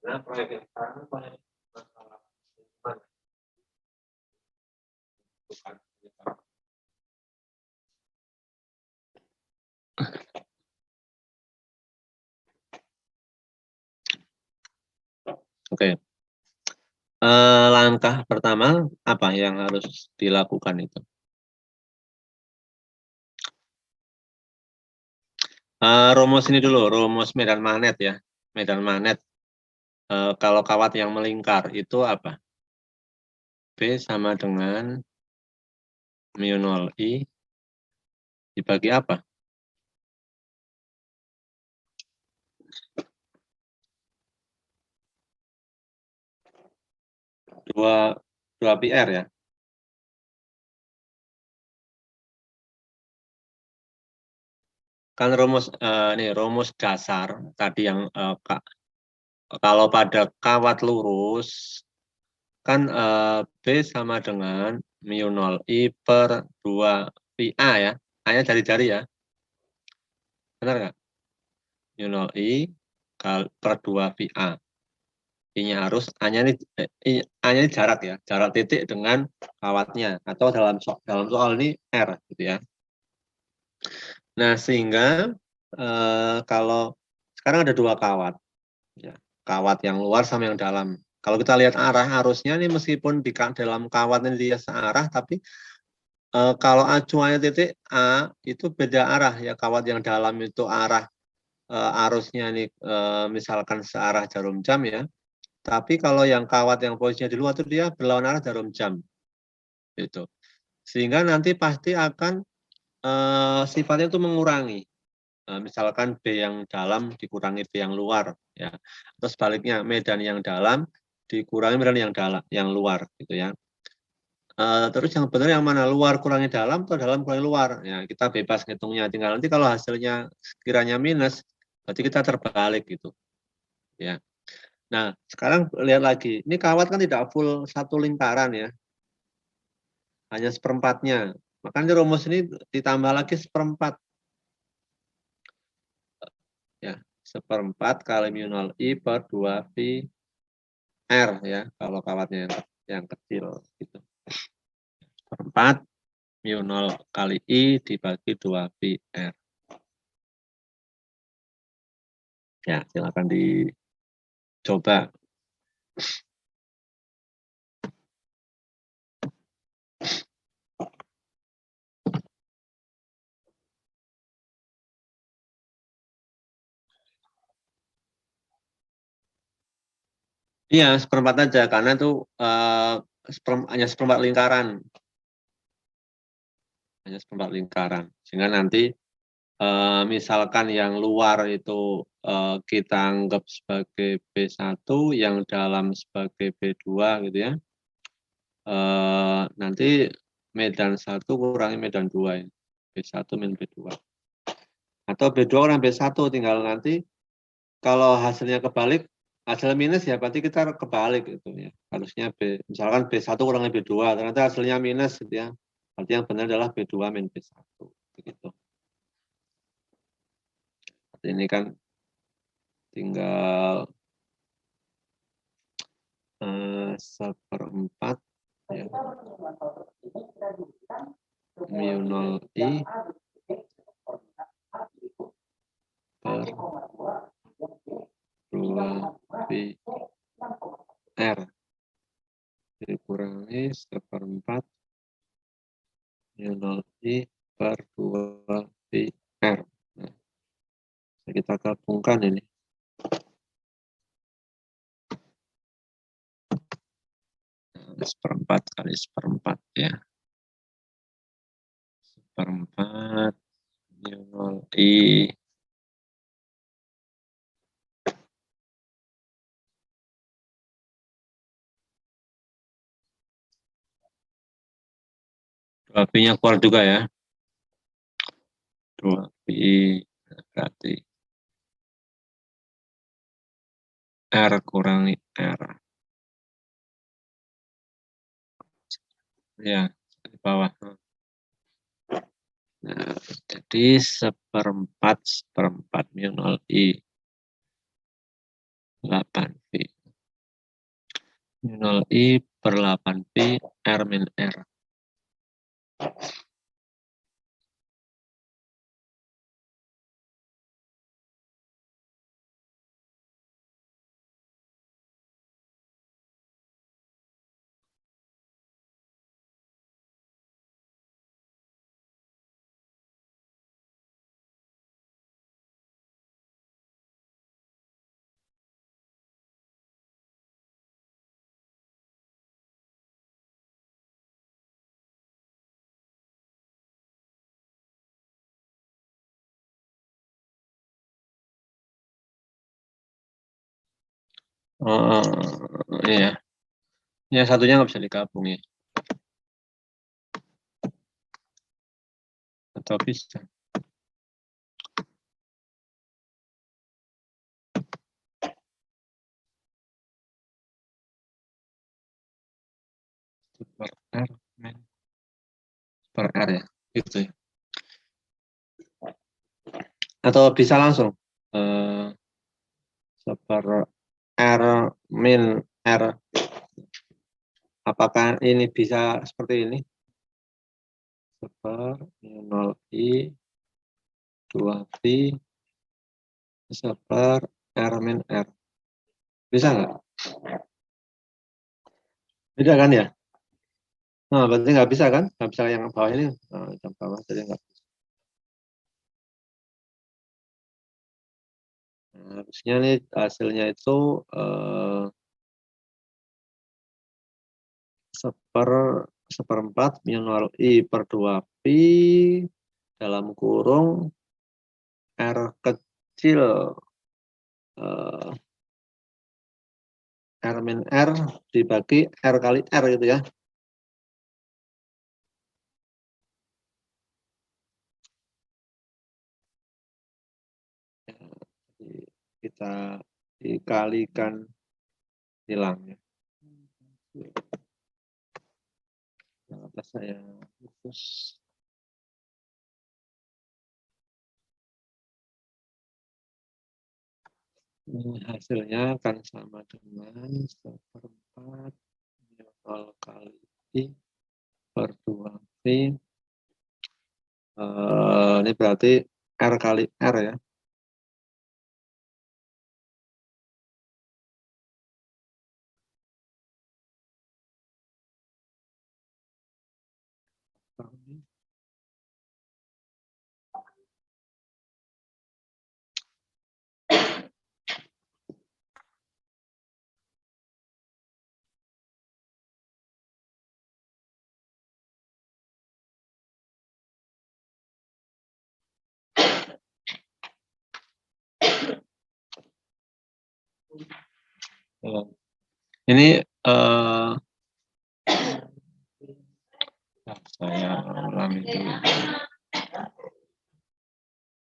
Nah, proyek yang sekarang proyek masalah lingkungan, bukan. Oke. Langkah pertama apa yang harus dilakukan itu? Rumus ini dulu, rumus medan magnet ya. Medan magnet, kalau kawat yang melingkar itu apa? B sama dengan mu 0 I dibagi apa? 2 pi R ya. Kan rumus ini rumus dasar tadi yang kalau pada kawat lurus kan B sama dengan mu 0 I per 2 pi A ya. A-nya jari-jari ya. Benar nggak? Mu 0 I per 2 pi A. I-nya arus, A-nya ini jarak ya, jarak titik dengan kawatnya, atau dalam soal ini R gitu ya. Nah, sehingga kalau sekarang ada 2 kawat, ya, kawat yang luar sama yang dalam. Kalau kita lihat arah arusnya ini meskipun di dalam kawat ini dia searah, tapi kalau acuannya titik A itu beda arah ya. Kawat yang dalam itu arah arusnya ini misalkan searah jarum jam ya. Tapi kalau yang kawat yang posisinya di luar itu dia berlawan arah jarum jam. Gitu. Sehingga nanti pasti akan sifatnya itu mengurangi. Misalkan B yang dalam dikurangi B yang luar ya. Atau sebaliknya medan yang dalam dikurangi medan yang luar gitu ya. Terus yang benar yang mana, luar kurangi dalam atau dalam kurangi luar ya, kita bebas ngitungnya, tinggal nanti kalau hasilnya sekiranya minus berarti kita terbalik gitu ya. Nah, sekarang lihat lagi, ini kawat kan tidak full satu lingkaran ya, hanya seperempatnya, makanya rumus ini ditambah lagi seperempat ya, seperempat kali mu 0 I per 2 pi R ya, kalau kawatnya yang kecil gitu. Seperempat mu 0 kali I dibagi 2 pi R. Ya, silakan dicoba. Iya, seperempat aja, karena itu hanya seperempat lingkaran. Hanya seperempat lingkaran. Sehingga nanti misalkan yang luar itu kita anggap sebagai B1, yang dalam sebagai B2 gitu ya. Nanti medan 1 kurangi medan 2 ini. B1 min B2. Atau B2 kurang B1, tinggal nanti kalau hasilnya kebalik, hasil minus ya berarti kita kebalik gitu ya. Harusnya misalkan B1 kurangi B2, ternyata hasilnya minus gitu ya. Berarti yang benar adalah B2 min B1 begitu. Ini kan tinggal seperempat ya. Mu 0 I per 2 pi R dikurangi seperempat mu 0 I per 2 pi R. Nah, kita gabungkan ini. Seperempat kali seperempat ya. Seperempat mu 0 I dua pi-nya keluar juga ya. 2 pi berarti R kurangi R. Ya, di bawah. Nah, jadi seperempat mu 0 I 8 pi. 0 I per 8 Pi R min R. Iya. Ya satunya nggak bisa digabung ya. Atau bisa. Per R min per R ya. Gitu ya. Atau bisa langsung. Per R min R. Apakah ini bisa seperti ini? Per 0 I 2 Pi per R min R. Bisa nggak? Beda kan ya? Nah, berarti nggak bisa kan? Nggak bisa yang bawah ini. Nah, yang bawah jadi nggak bisa. Nah, harusnya nih hasilnya itu seperempat min 0 I per 2 Pi dalam kurung R kecil R min R dibagi R kali R gitu ya. Kita dikalikan hilangnya. Kenapa saya khusus? Hasilnya akan sama dengan seperempat 0 kali I per 2 Pi. Ini berarti R kali R ya. Ini saya ulangi dulu.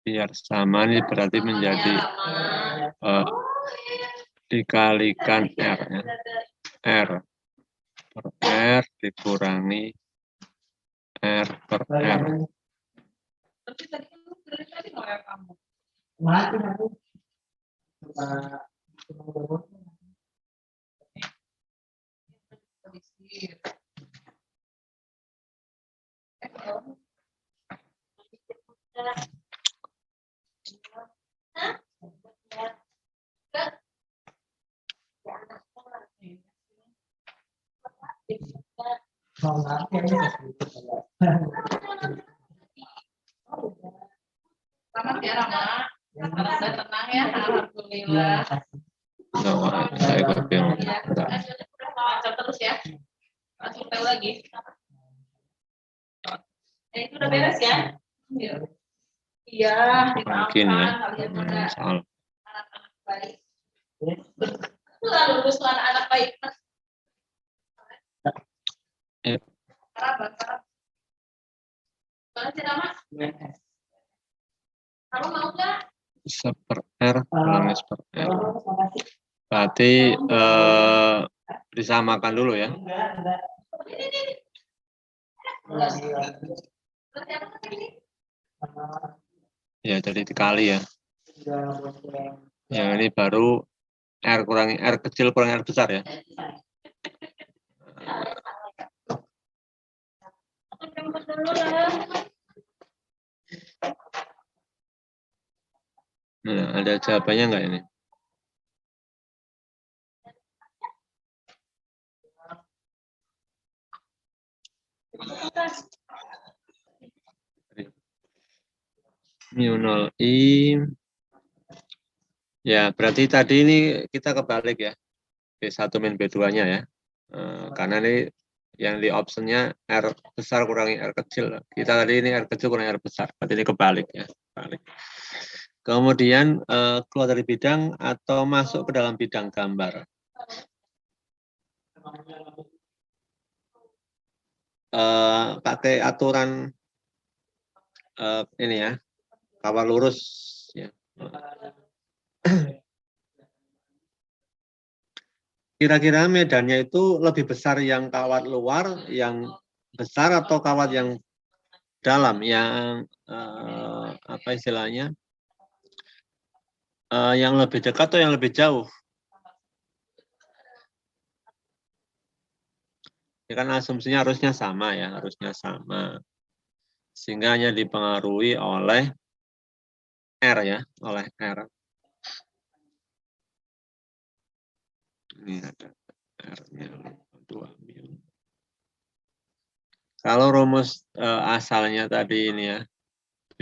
Biar sama ini berarti menjadi dikalikan R ya. R per R dikurangi R per R. Selamat ya Rama, sudah tenang ya, alhamdulillah. Saya ikut yang Lancar terus ya, langsung tahu lagi. Itu udah beres ya? Iya, mungkin ya soal anak-anak baik. Lalu lulus anak-anak baik. Ya. Mana sih Rama? Kamu mau nggak? Seper R kurangi seper R. Berarti disamakan dulu ya. Ya, jadi dikali ya. Yang ini baru R kurangi R kecil kurangi R besar ya. Nah, ada jawabannya nggak ini? Mu 0I. Ya, berarti tadi ini kita kebalik ya. B1 min B2-nya ya. Karena ini yang di optionnya R besar kurangi R kecil. Kita tadi ini R kecil kurangi R besar. Berarti ini kebalik ya. Balik. Kemudian keluar dari bidang atau masuk ke dalam bidang gambar. Pakai aturan ini ya, kawat lurus ya. Kira-kira medannya itu lebih besar yang kawat luar, yang besar atau kawat yang dalam, yang apa istilahnya, yang lebih dekat atau yang lebih jauh? Ya kan asumsinya harusnya sama ya, harusnya sama. Sehingga hanya dipengaruhi oleh R ya, oleh R. Ini ada R-nya 2 mil. Kalau rumus asalnya tadi ini ya, B.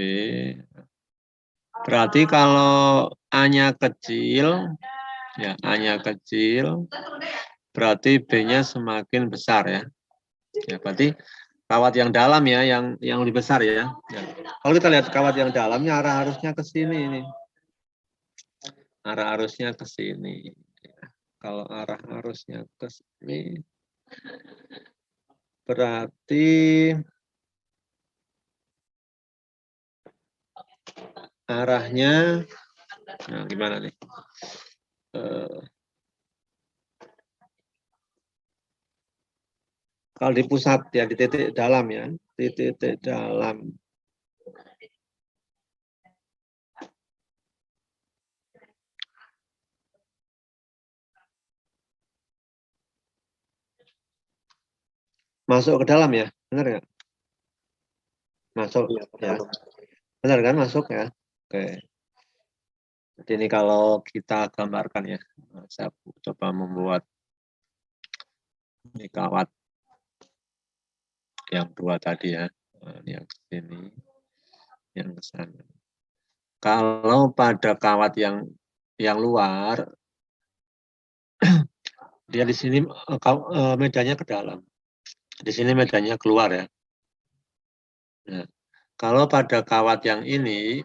Berarti kalau A-nya kecil, ya A-nya kecil, berarti B-nya semakin besar ya. Ya berarti kawat yang dalam ya, yang lebih besar ya. Kalau kita lihat kawat yang dalamnya arah arusnya ke sini ini. Arah arusnya ke sini. Kalau arah arusnya ke sini, berarti arahnya, nah gimana nih? Kalau di pusat ya, di titik dalam ya, di titik dalam. Masuk ke dalam ya, benar nggak? Masuk ya, benar kan masuk ya? Oke. Jadi ini kalau kita gambarkan ya, saya coba membuat ini kawat yang dua tadi ya, ini yang ke sini, yang ke sana. Kalau pada kawat yang luar, dia di sini medannya ke dalam, di sini medannya keluar ya. Nah, kalau pada kawat yang ini,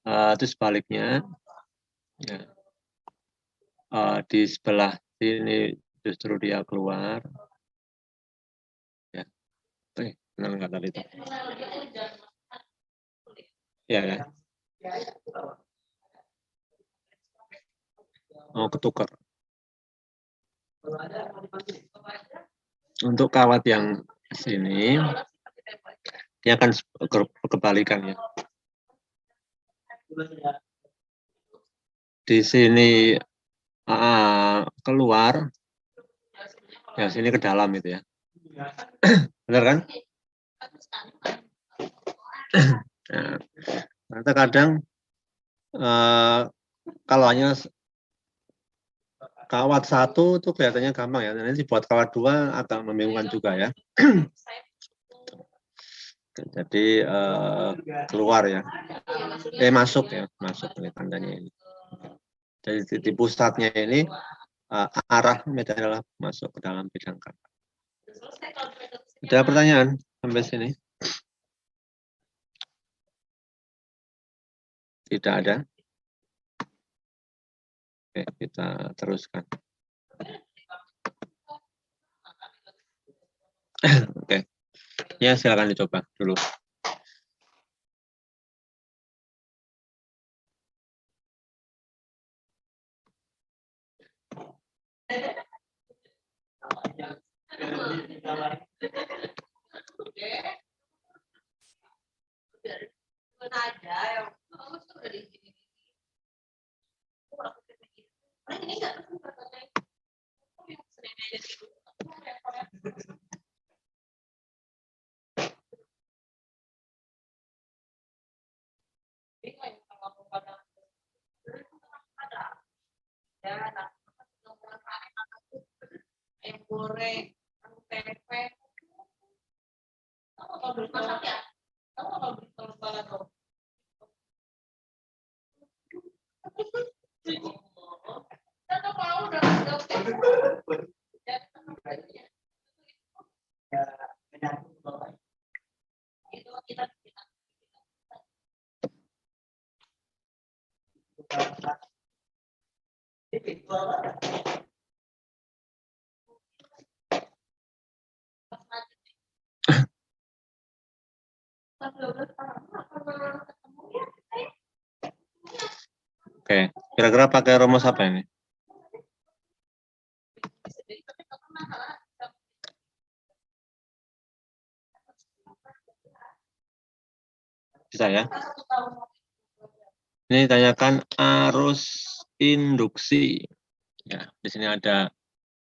itu sebaliknya, ya, di sebelah sini justru dia keluar. Ya, benar nggak tadi itu? Ya, ya. Oh, ketukar. Untuk kawat yang sini, dia akan kebalikan ya. Di sini keluar, ya sini ke dalam itu ya. Benar kan? Nah, kadang kalau hanya kawat satu itu kelihatannya gampang ya. Nanti buat kawat dua agak membingungkan juga ya. Jadi keluar ya. Masuk ya, masuk ini tandanya ini. Jadi di pusatnya ini arah medan adalah masuk ke dalam bidang kawat. Ada pertanyaan sampai sini? Tidak ada. Oke, kita teruskan. Oke. Ya, silakan dicoba dulu. Ya, ayam goreng, tempe. Kamu kalau beli masak ya? Kamu kalau beli telur balado? Kita mau udah itu kita Oke, kira-kira pakai rumus apa ini? Bisa ya? Ini tanyakan arus induksi. Ya, di sini ada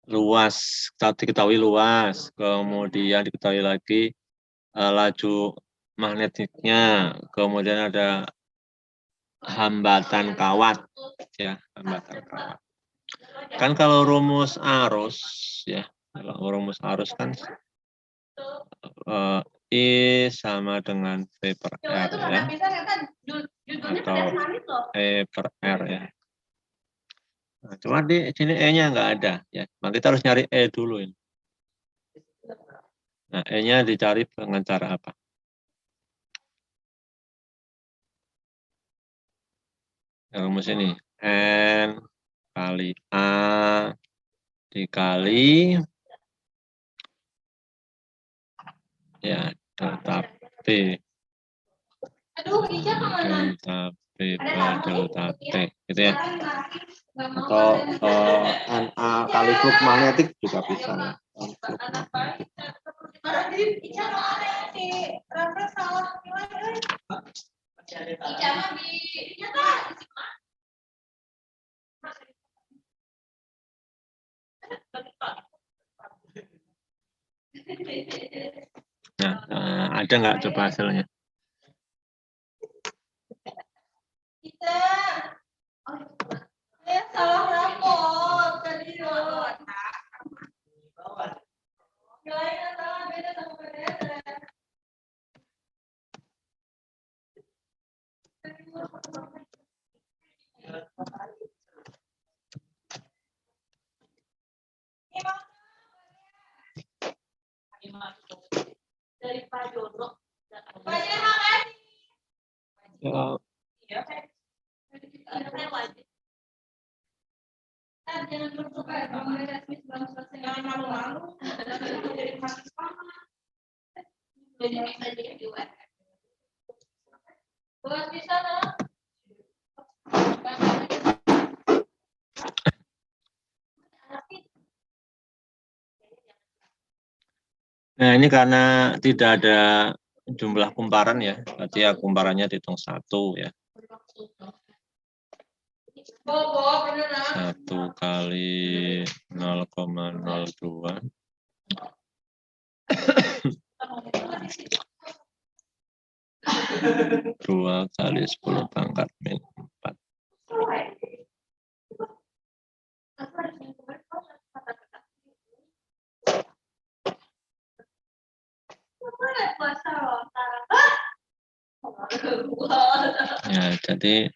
luas, diketahui luas, kemudian diketahui lagi laju magnetiknya, kemudian ada hambatan kawat, ya, hambatan kawat. Kan kalau rumus arus, ya, kalau rumus arus kan I sama dengan V per R, ya, atau E per R, ya. Nah, cuma di sini E-nya nggak ada, ya. Nah, kita harus nyari E dulu ini. Nah, E-nya dicari dengan cara apa? Rumus ini N kali A dikali ya delta B. Delta B per delta T, gitu ya. Atau NA kali flux magnetik juga bisa. Nah, ada nggak coba hasilnya? Salah rapor tadi. Dari Pak Jono. Pak Jono makasih. Jangan bersuka, belum selesai. Jangan malu-malu. Jadi mahasiswa. Jadi bisa jadi UR. Buat bisa loh. Nah, ini karena tidak ada jumlah kumparan ya, berarti ya kumparannya dihitung 1 ya. 1 kali 0,02. 2 kali 10 pangkat min 4. Ya, jadi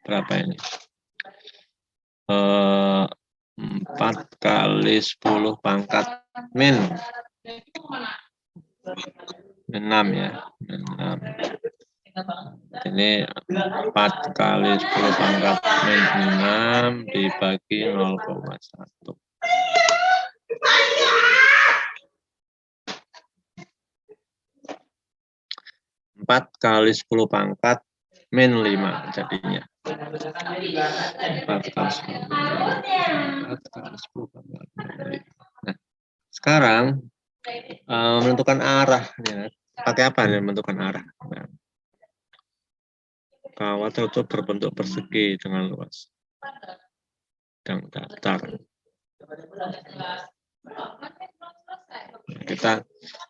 berapa ini? 4 kali 10 pangkat min 6 ya. Min 6. Ini 4 kali 10 pangkat min 6 dibagi 0,1. 4 kali 10 pangkat min 5 jadinya. 4 kali 10 pangkat min 5. Nah, sekarang menentukan arah. Ya. Pakai apa nih menentukan arah? Nah, kawat tertutup berbentuk persegi dengan luas dan datar. Nah, kita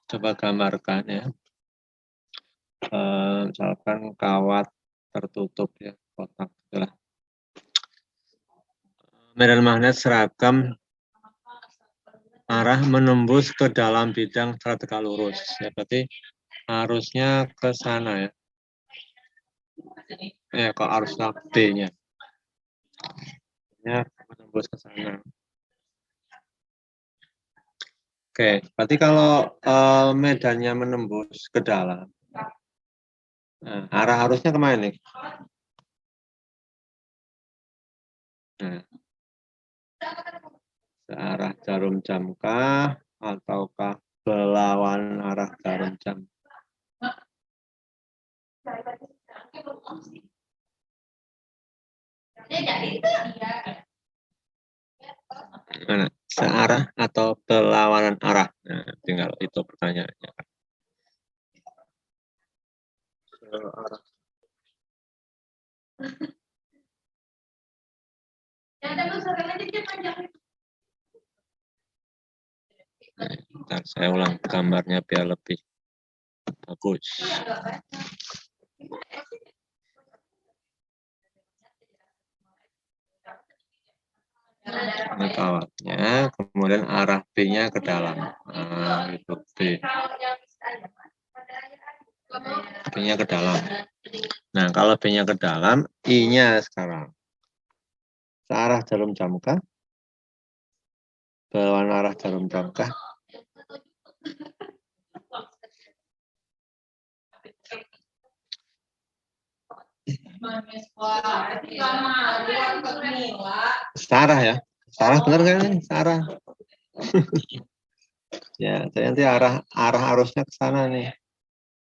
coba gambarkan ya. Misalkan kawat tertutup ya, kotak itulah. Medan magnet seragam arah menembus ke dalam bidang secara tegak lurus. Ya, berarti arusnya ke sana ya. Ke arus B-nya. Ya, menembus ke sana. Oke, berarti kalau medannya menembus ke dalam, nah, arah arusnya kemana nih? Nah, ke arah jarum jam kah ataukah berlawan arah jarum jam? Mana? Searah atau berlawanan arah? Nah, tinggal itu pertanyaannya. Searah. Bentar, saya ulang gambarnya biar lebih bagus. Ini kawatnya, kemudian arah B-nya ke dalam. Nah, itu B. B-nya ke dalam. Nah, kalau B-nya ke dalam, I-nya sekarang. Searah jarum jam kah? Berlawan arah jarum jam kah? Searah ya. Searah benar kan ini? Searah. Ya, jadi nanti arah arusnya ke sana nih.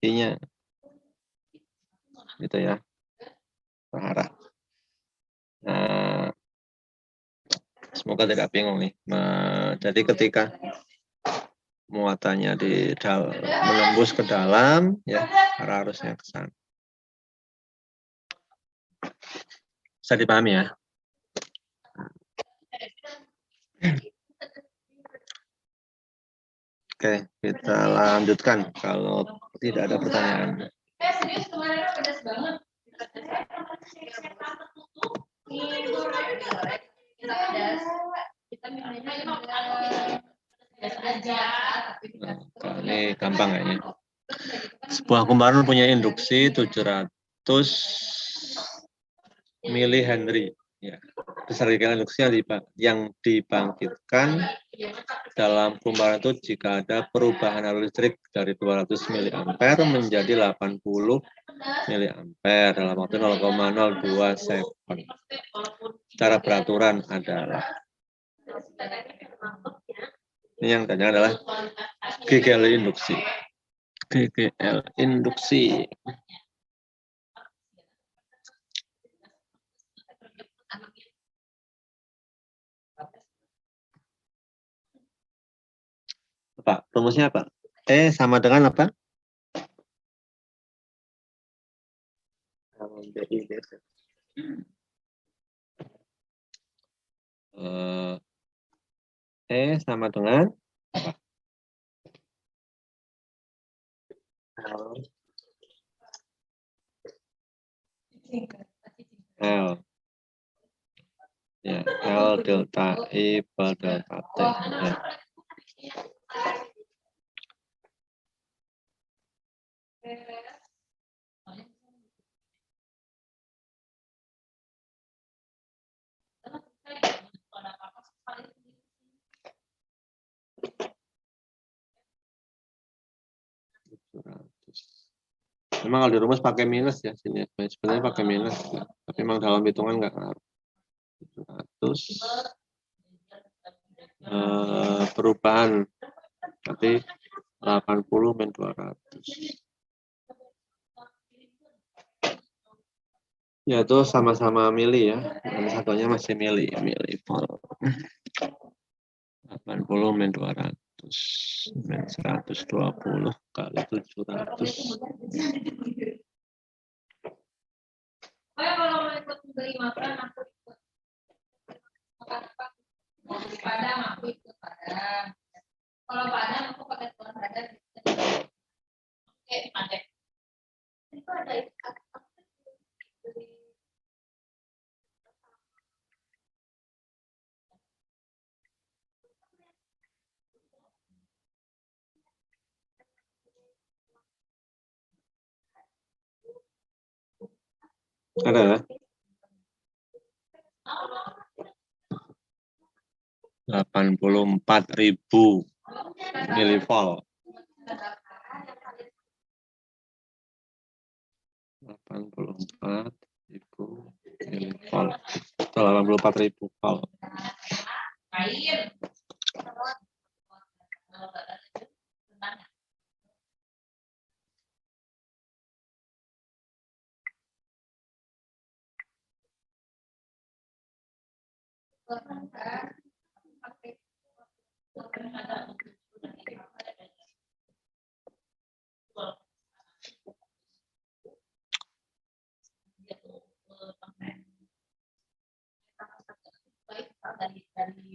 I-nya. Gitu ya. Arah. Nah, semoga tidak bingung nih. Jadi ketika muatannya menembus ke dalam, ya arah arusnya ke sana. Bisa dipahami ya? Oke, kita lanjutkan kalau tidak ada pertanyaan. Serius kemarin pedas banget. Ini gampang kayaknya. Sebuah kumparan punya induksi 700 mH. Ya. Besar induksi yang dibangkitkan dalam kumparan itu jika ada perubahan arus listrik dari 200 mA menjadi 80 mA dalam waktu 0,02 second. Cara beraturan adalah ini yang tanya adalah GGL induksi. GGL induksi. Apa? Rumusnya apa? E sama dengan apa? E sama dengan apa? L. Ya, L delta I per delta T. Ya. Memang kalau di rumus pakai minus ya sini. Sebenarnya pakai minus, ya. Tapi memang dalam hitungan nggak ngaruh. 700 perubahan berarti 80 min 200. Ya itu sama-sama mili ya. Yang satunya masih mili volt. 80 min 200 min 120 kali 700. Kalau mau ikut beli makan, aku ikut. Makan apa? Mau beli Padang, aku ikut Padang. Kalau Padang, aku pakai telur dadar. Oke, Padang. Itu ada Ada ya? 84.000 milivolt. 84.000 milivolt. Atau 84.000 volt.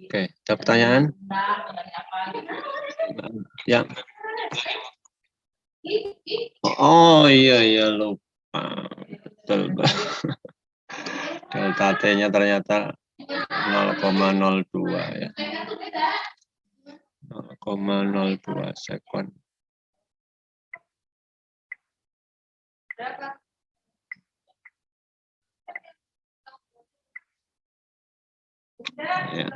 Oke, ada pertanyaan? Ya. Oh iya lupa. Betul. Delta T-nya ternyata 0,02 ya. 0,02 sekon. Ya.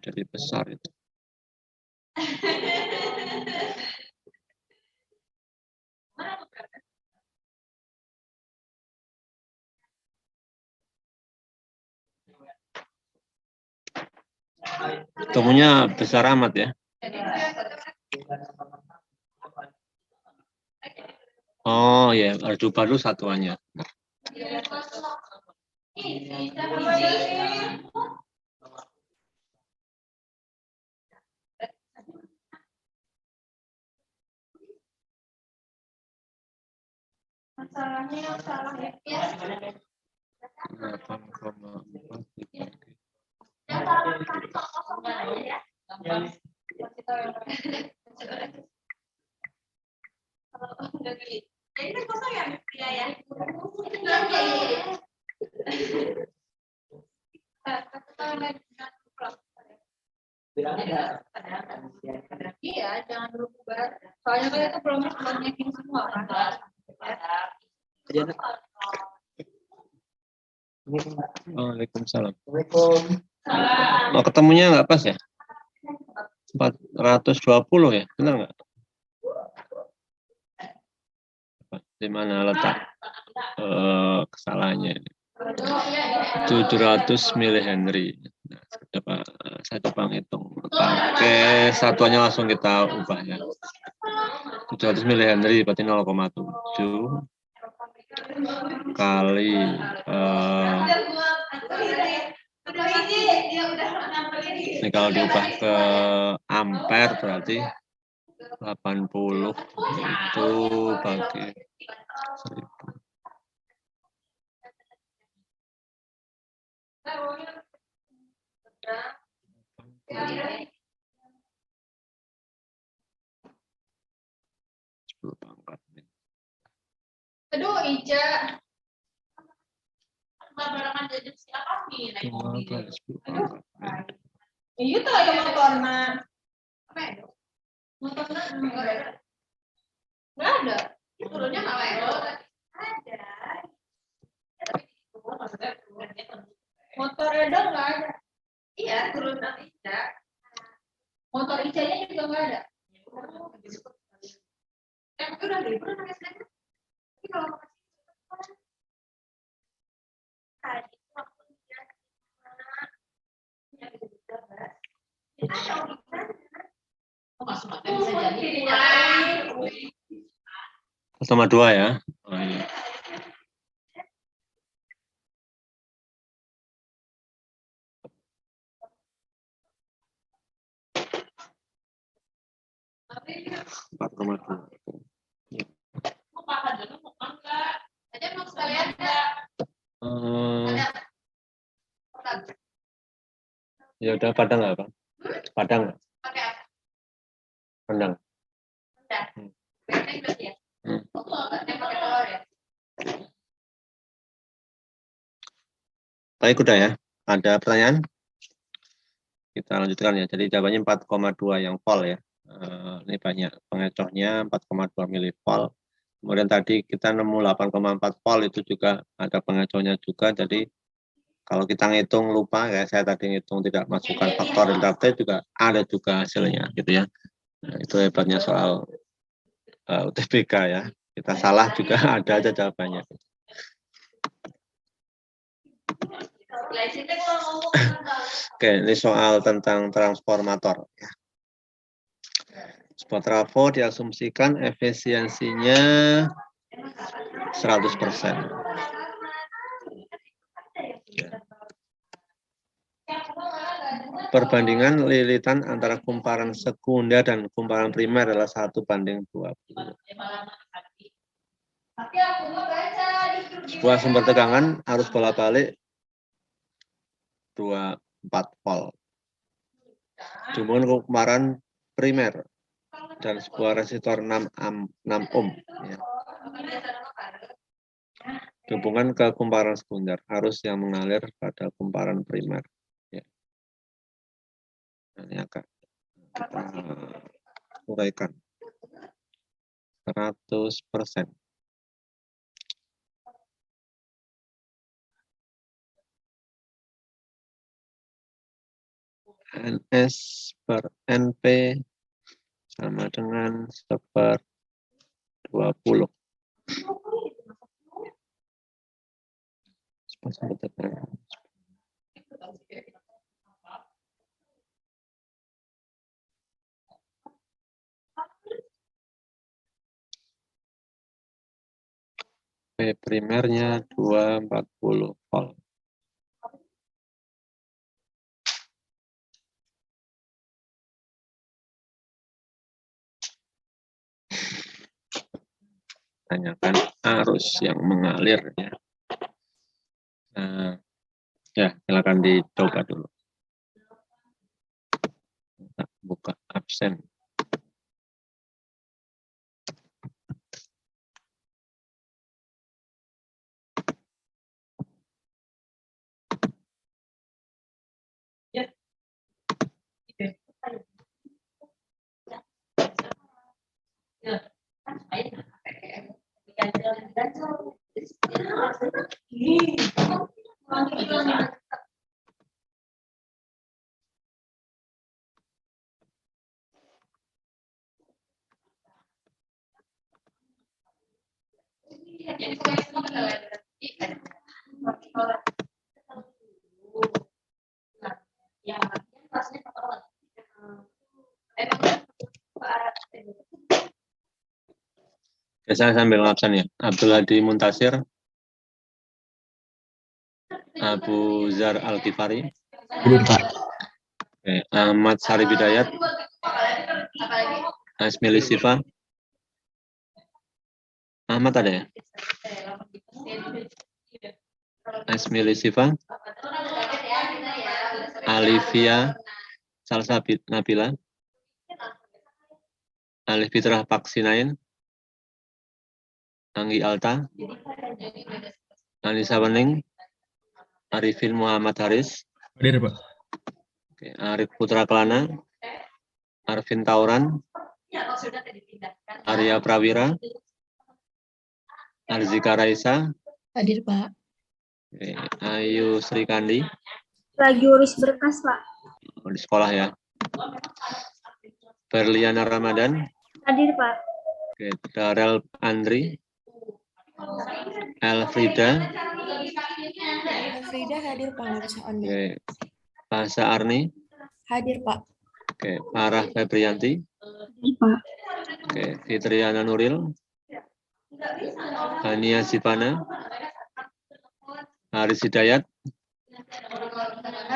Jadi besar itu. Ketemunya besar amat ya. Oh ya, baru satuannya. Masalahnya salah ya. 8,4. Jadi kan kosong ya? Iya ya. Iya, jangan berubah. Soalnya kan itu belum banyakin semua kan. Waalaikumsalam. Oh, ketemunya nggak pas ya? 420 ya, benar nggak? Di mana letak kesalahannya? 700 milihenry. Nah, saya coba ngitung. Pakai satuannya langsung kita ubah ya. 700 milihenry berarti 0,7 kali ini kalau diubah ke ampere berarti 80 itu bagi 1000. Aduh, Ica. Barengan jajan siapa nih? Iya tuh ada motornya. Apa ya? Motornya nggak ada. Turunnya nggak ada. Ada. Motor Edo nggak ada. Iya, turun Ica. Motor Icanya juga nggak ada. Udah libur nangis lagi. Tapi kalau tadi waktu dia sama 2 ya. Oh, iya. Ya udah padang nggak Pak? Padang nggak? Padang. Baik udah ya. Ada pertanyaan? Kita lanjutkan ya. Jadi jawabannya 4,2 yang volt ya. Ini banyak pengecohnya 4,2 milivolt. Kemudian tadi kita nemu 8,4 volt itu juga ada pengacuannya juga. Jadi kalau kita ngitung lupa, kayak saya tadi ngitung tidak masukkan faktor delta T juga ada juga hasilnya gitu ya. Nah, itu hebatnya soal UTBK ya. Kita salah juga ada aja jawabannya. Oke, ini soal tentang transformator. Sebuah trafo diasumsikan efisiensinya 100%. Perbandingan lilitan antara kumparan sekunder dan kumparan primer adalah 1:20. Sebuah sumber tegangan harus bolak-balik 24 volt. Dihubungkan kumparan primer dan sebuah resistor 6 ohm. Ya. Dihubungkan ke kumparan sekunder, arus yang mengalir pada kumparan primer. Ya. Ini agak kita uraikan 100%. NS per NP sama dengan 1/20. P primernya 240 volt. Tanyakan arus yang mengalir ya. Nah, ya silakan dicoba dulu. Nah, buka absen. Saya sambil ngabsen ya. Abdul Hadi Muntasir, Abu Zar Al-Kifari, Ahmad Sari Bidayat, Asmili Sifa, Ahmad ada ya? Asmili Sifa, Alivia Salsabit Nabila, Alif Fitrah Paksinain, Anggi Alta, Anissa Wening, Arifin Muhammad Haris, Hadir, Pak. Oke, Arif Putra Kelana, Arvin Tauran, Arya Prawira, Arzika Raisa, Hadir, Pak. Oke, Ayu Sri Kandi, Lagi urus berkas, Pak. di sekolah ya. Berliana Ramadan, Hadir, Pak. oke, Darel Andri, Elfrida, Frida hadir, Pak. Nggak bisa on. oke, Fasa Arni, Hadir, Pak. oke, Farah Febrianti, Hadir, Pak. oke, Fitriana Nuril, Hania Sipana, Haris Hidayat,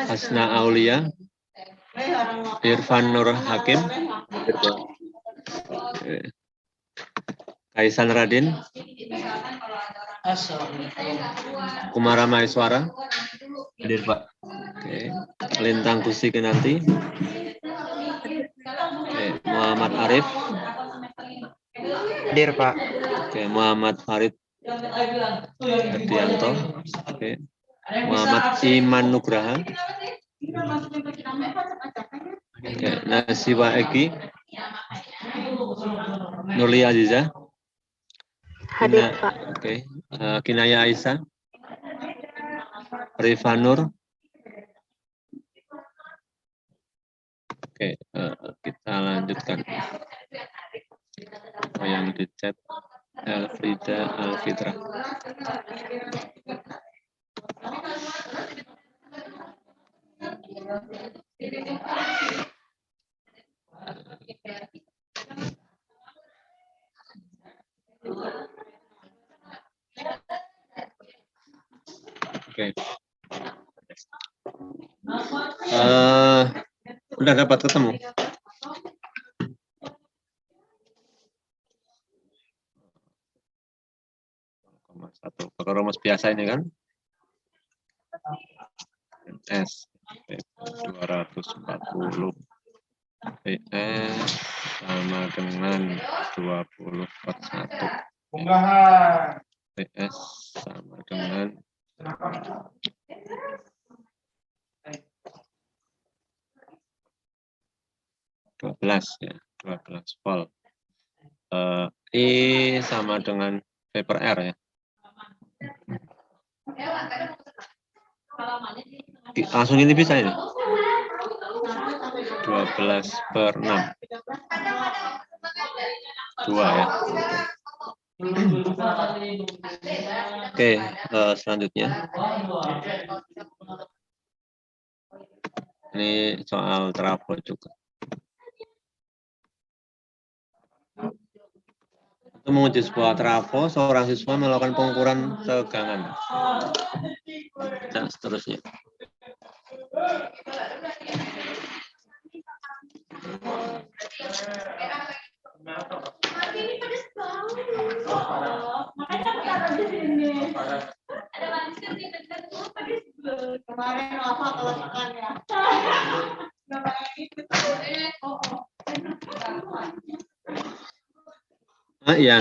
Hasna Aulia, Irfan Nur Hakim, oke, Kaisan Radin, Kumara Maiswara, Hadir, Pak. oke, Lintang Kusi Kinanti, oke, Muhammad Arif, Hadir, Pak. oke, Muhammad Farid Hadianto, oke, Muhammad Iman Nugraha, oke, Nasiwa Eki, Nurli Aziza, Hadir, Pak. Oke. Kinaya Aisyah. Rifanur. Oke, kita lanjutkan. Yang di chat Elfrida Alfitra. Oke. Udah dapat ketemu? Satu pakai rumus biasa ini kan? S 240 PS sama dengan 20 per 1. PS sama dengan 12 ya, 12 volt. I sama dengan V per R ya. Langsung ini bisa ini. 12 per 6. 2 ya. Oke, selanjutnya. Ini soal trafo juga. Untuk menguji sebuah trafo, seorang siswa melakukan pengukuran tegangan. Dan seterusnya. Iya.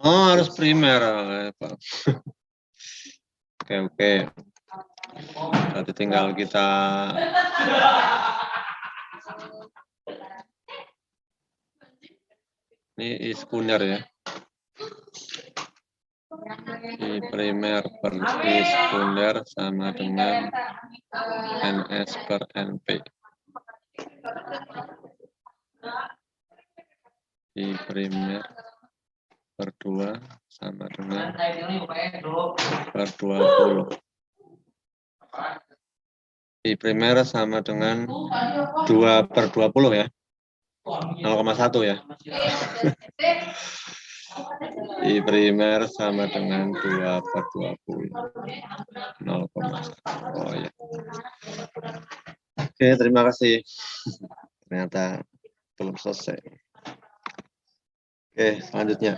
Oh, harus primer. Oke. Nanti tinggal kita ini sekunder ya. I primer per I sekunder sama dengan NS per NP. I primer per 2 sama dengan per 20. I primer sama dengan 2 per 20 ya. 0,1 ya. I primer sama dengan 2 per 20. 0,1. Oh ya. Oke, terima kasih. Ternyata belum selesai. Oke, selanjutnya.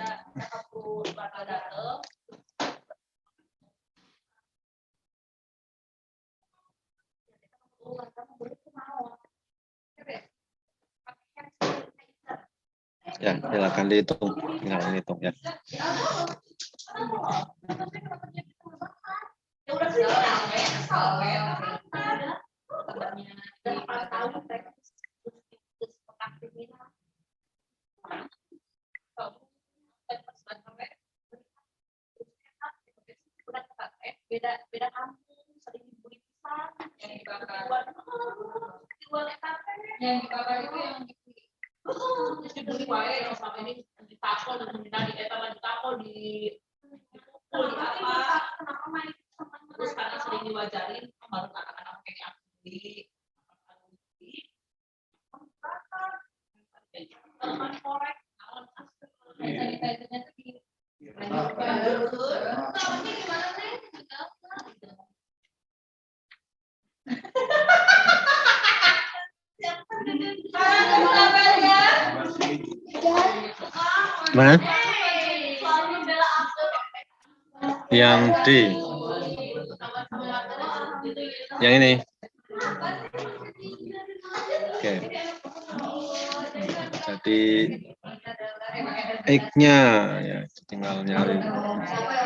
Ya, silakan dihitung. Tinggal menghitung ya. Beda kampung, sering dibeli pisang, yang dibakar itu yang dibeli wae yang selama ini ditapol dan di ditapol di apa terus karena sering diwajarin baru anak-anak kayak aku beli korek Mana? Yang D. Yang ini. Oke. Jadi X-nya ya tinggal nyari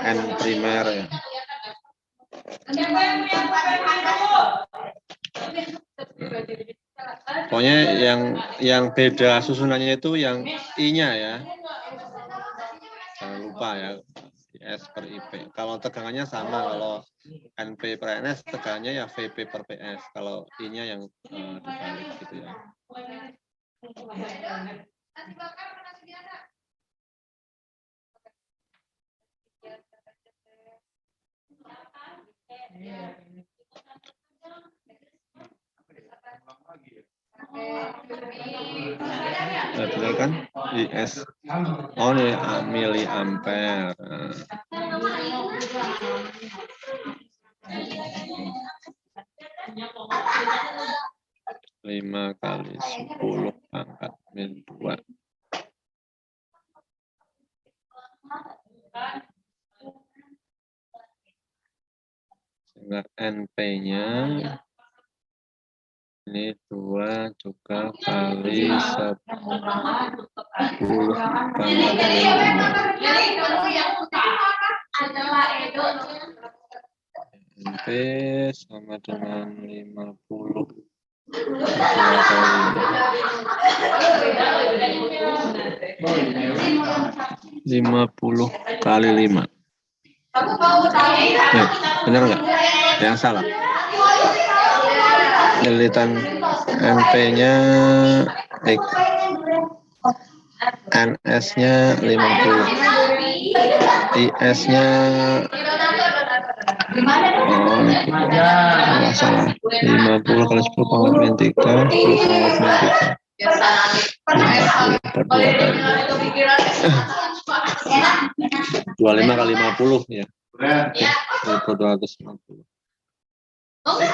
N primer ya. Pokoknya yang beda susunannya itu yang I-nya ya. Jangan lupa ya. IS per IP. Kalau tegangannya sama, kalau NP per NS tegangannya ya VP per PS. Kalau I-nya yang dibalik gitu ya. Betul kan? IS. Oh ini miliampere. 5 kali 10 pangkat min 2. Sehingga NP-nya ini 2 juga kali 10 pangkat min 2. NP sama dengan 50. 50 kali 5. Ya, benar nggak? Yang salah. Lilitan NP-nya X, NS-nya 50, IS-nya salah. 50 kali 10 pangkat min 3, 10 pangkat min 3. 25 kali 50 ya. 250. Oke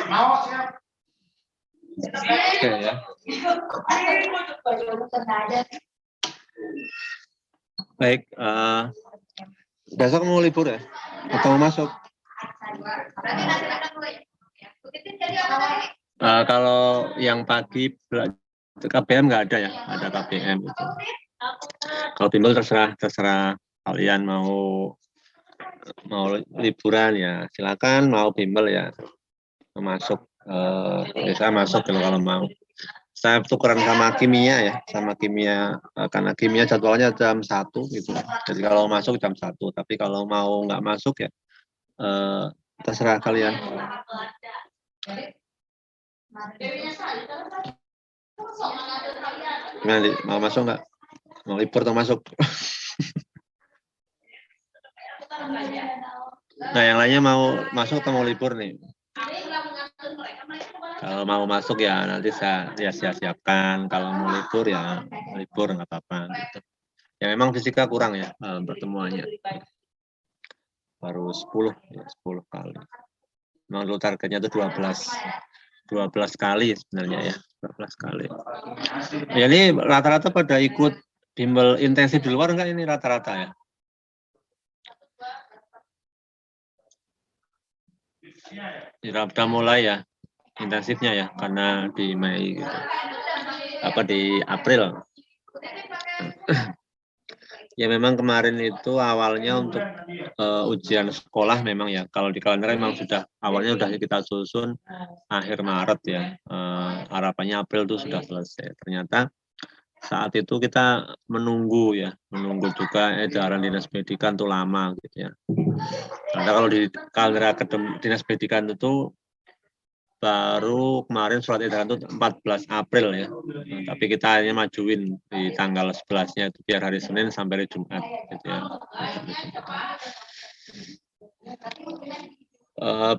ya. Baik, besok mau libur ya? Atau mau masuk? Kalau yang pagi KBM nggak ada ya, ada KBM itu. Kalau bimbel terserah kalian mau liburan ya silakan, mau bimbel ya masuk, bisa masuk kalau mau. Saya tukeran sama kimia karena kimia jadwalnya jam 1 gitu. Jadi kalau masuk jam 1, tapi kalau mau nggak masuk ya terserah kalian. Gimana, mau masuk nggak? Mau libur atau masuk? Nah, yang lainnya mau masuk atau mau libur nih? Kalau mau masuk ya nanti saya siapkan. Kalau mau libur ya libur nggak apa-apa. Gitu. Ya memang fisika kurang ya pertemuannya. Baru 10 kali. Memang dulu targetnya itu 12 kali sebenarnya ya, 12 kali. Ya ini rata-rata pada ikut bimbel intensif di luar enggak ini rata-rata ya? Sudah mulai ya intensifnya ya, karena di Mei gitu. Di April. Ya memang kemarin itu awalnya untuk ujian sekolah memang ya, kalau di kalender memang awalnya sudah kita susun akhir Maret ya, harapannya April itu sudah selesai. Ternyata saat itu kita menunggu juga edaran dinas pendidikan itu lama gitu ya. Karena kalau di kalender dinas pendidikan itu baru kemarin surat edaran itu 14 April ya. Tapi kita hanya majuin di tanggal 11-nya itu biar hari Senin sampai hari Jumat gitu ya.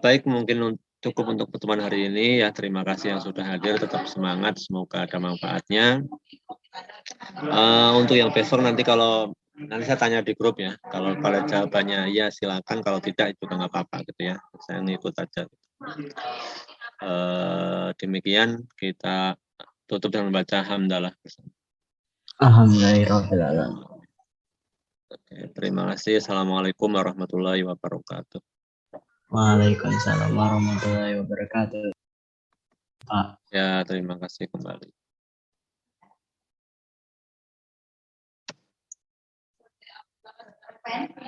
Baik, mungkin cukup untuk pertemuan hari ini ya. Terima kasih yang sudah hadir, tetap semangat, semoga ada manfaatnya. Untuk yang besok nanti nanti saya tanya di grup ya, kalau jawabannya ya silakan, kalau tidak juga nggak apa-apa gitu ya, saya ngikut aja. Demikian kita tutup dengan membaca hamdalah. Alhamdulillahirrahmanirrahim. Terima kasih. Assalamualaikum warahmatullahi wabarakatuh. Waalaikumsalam warahmatullahi wabarakatuh. Pak. Ya, terima kasih kembali. Pen.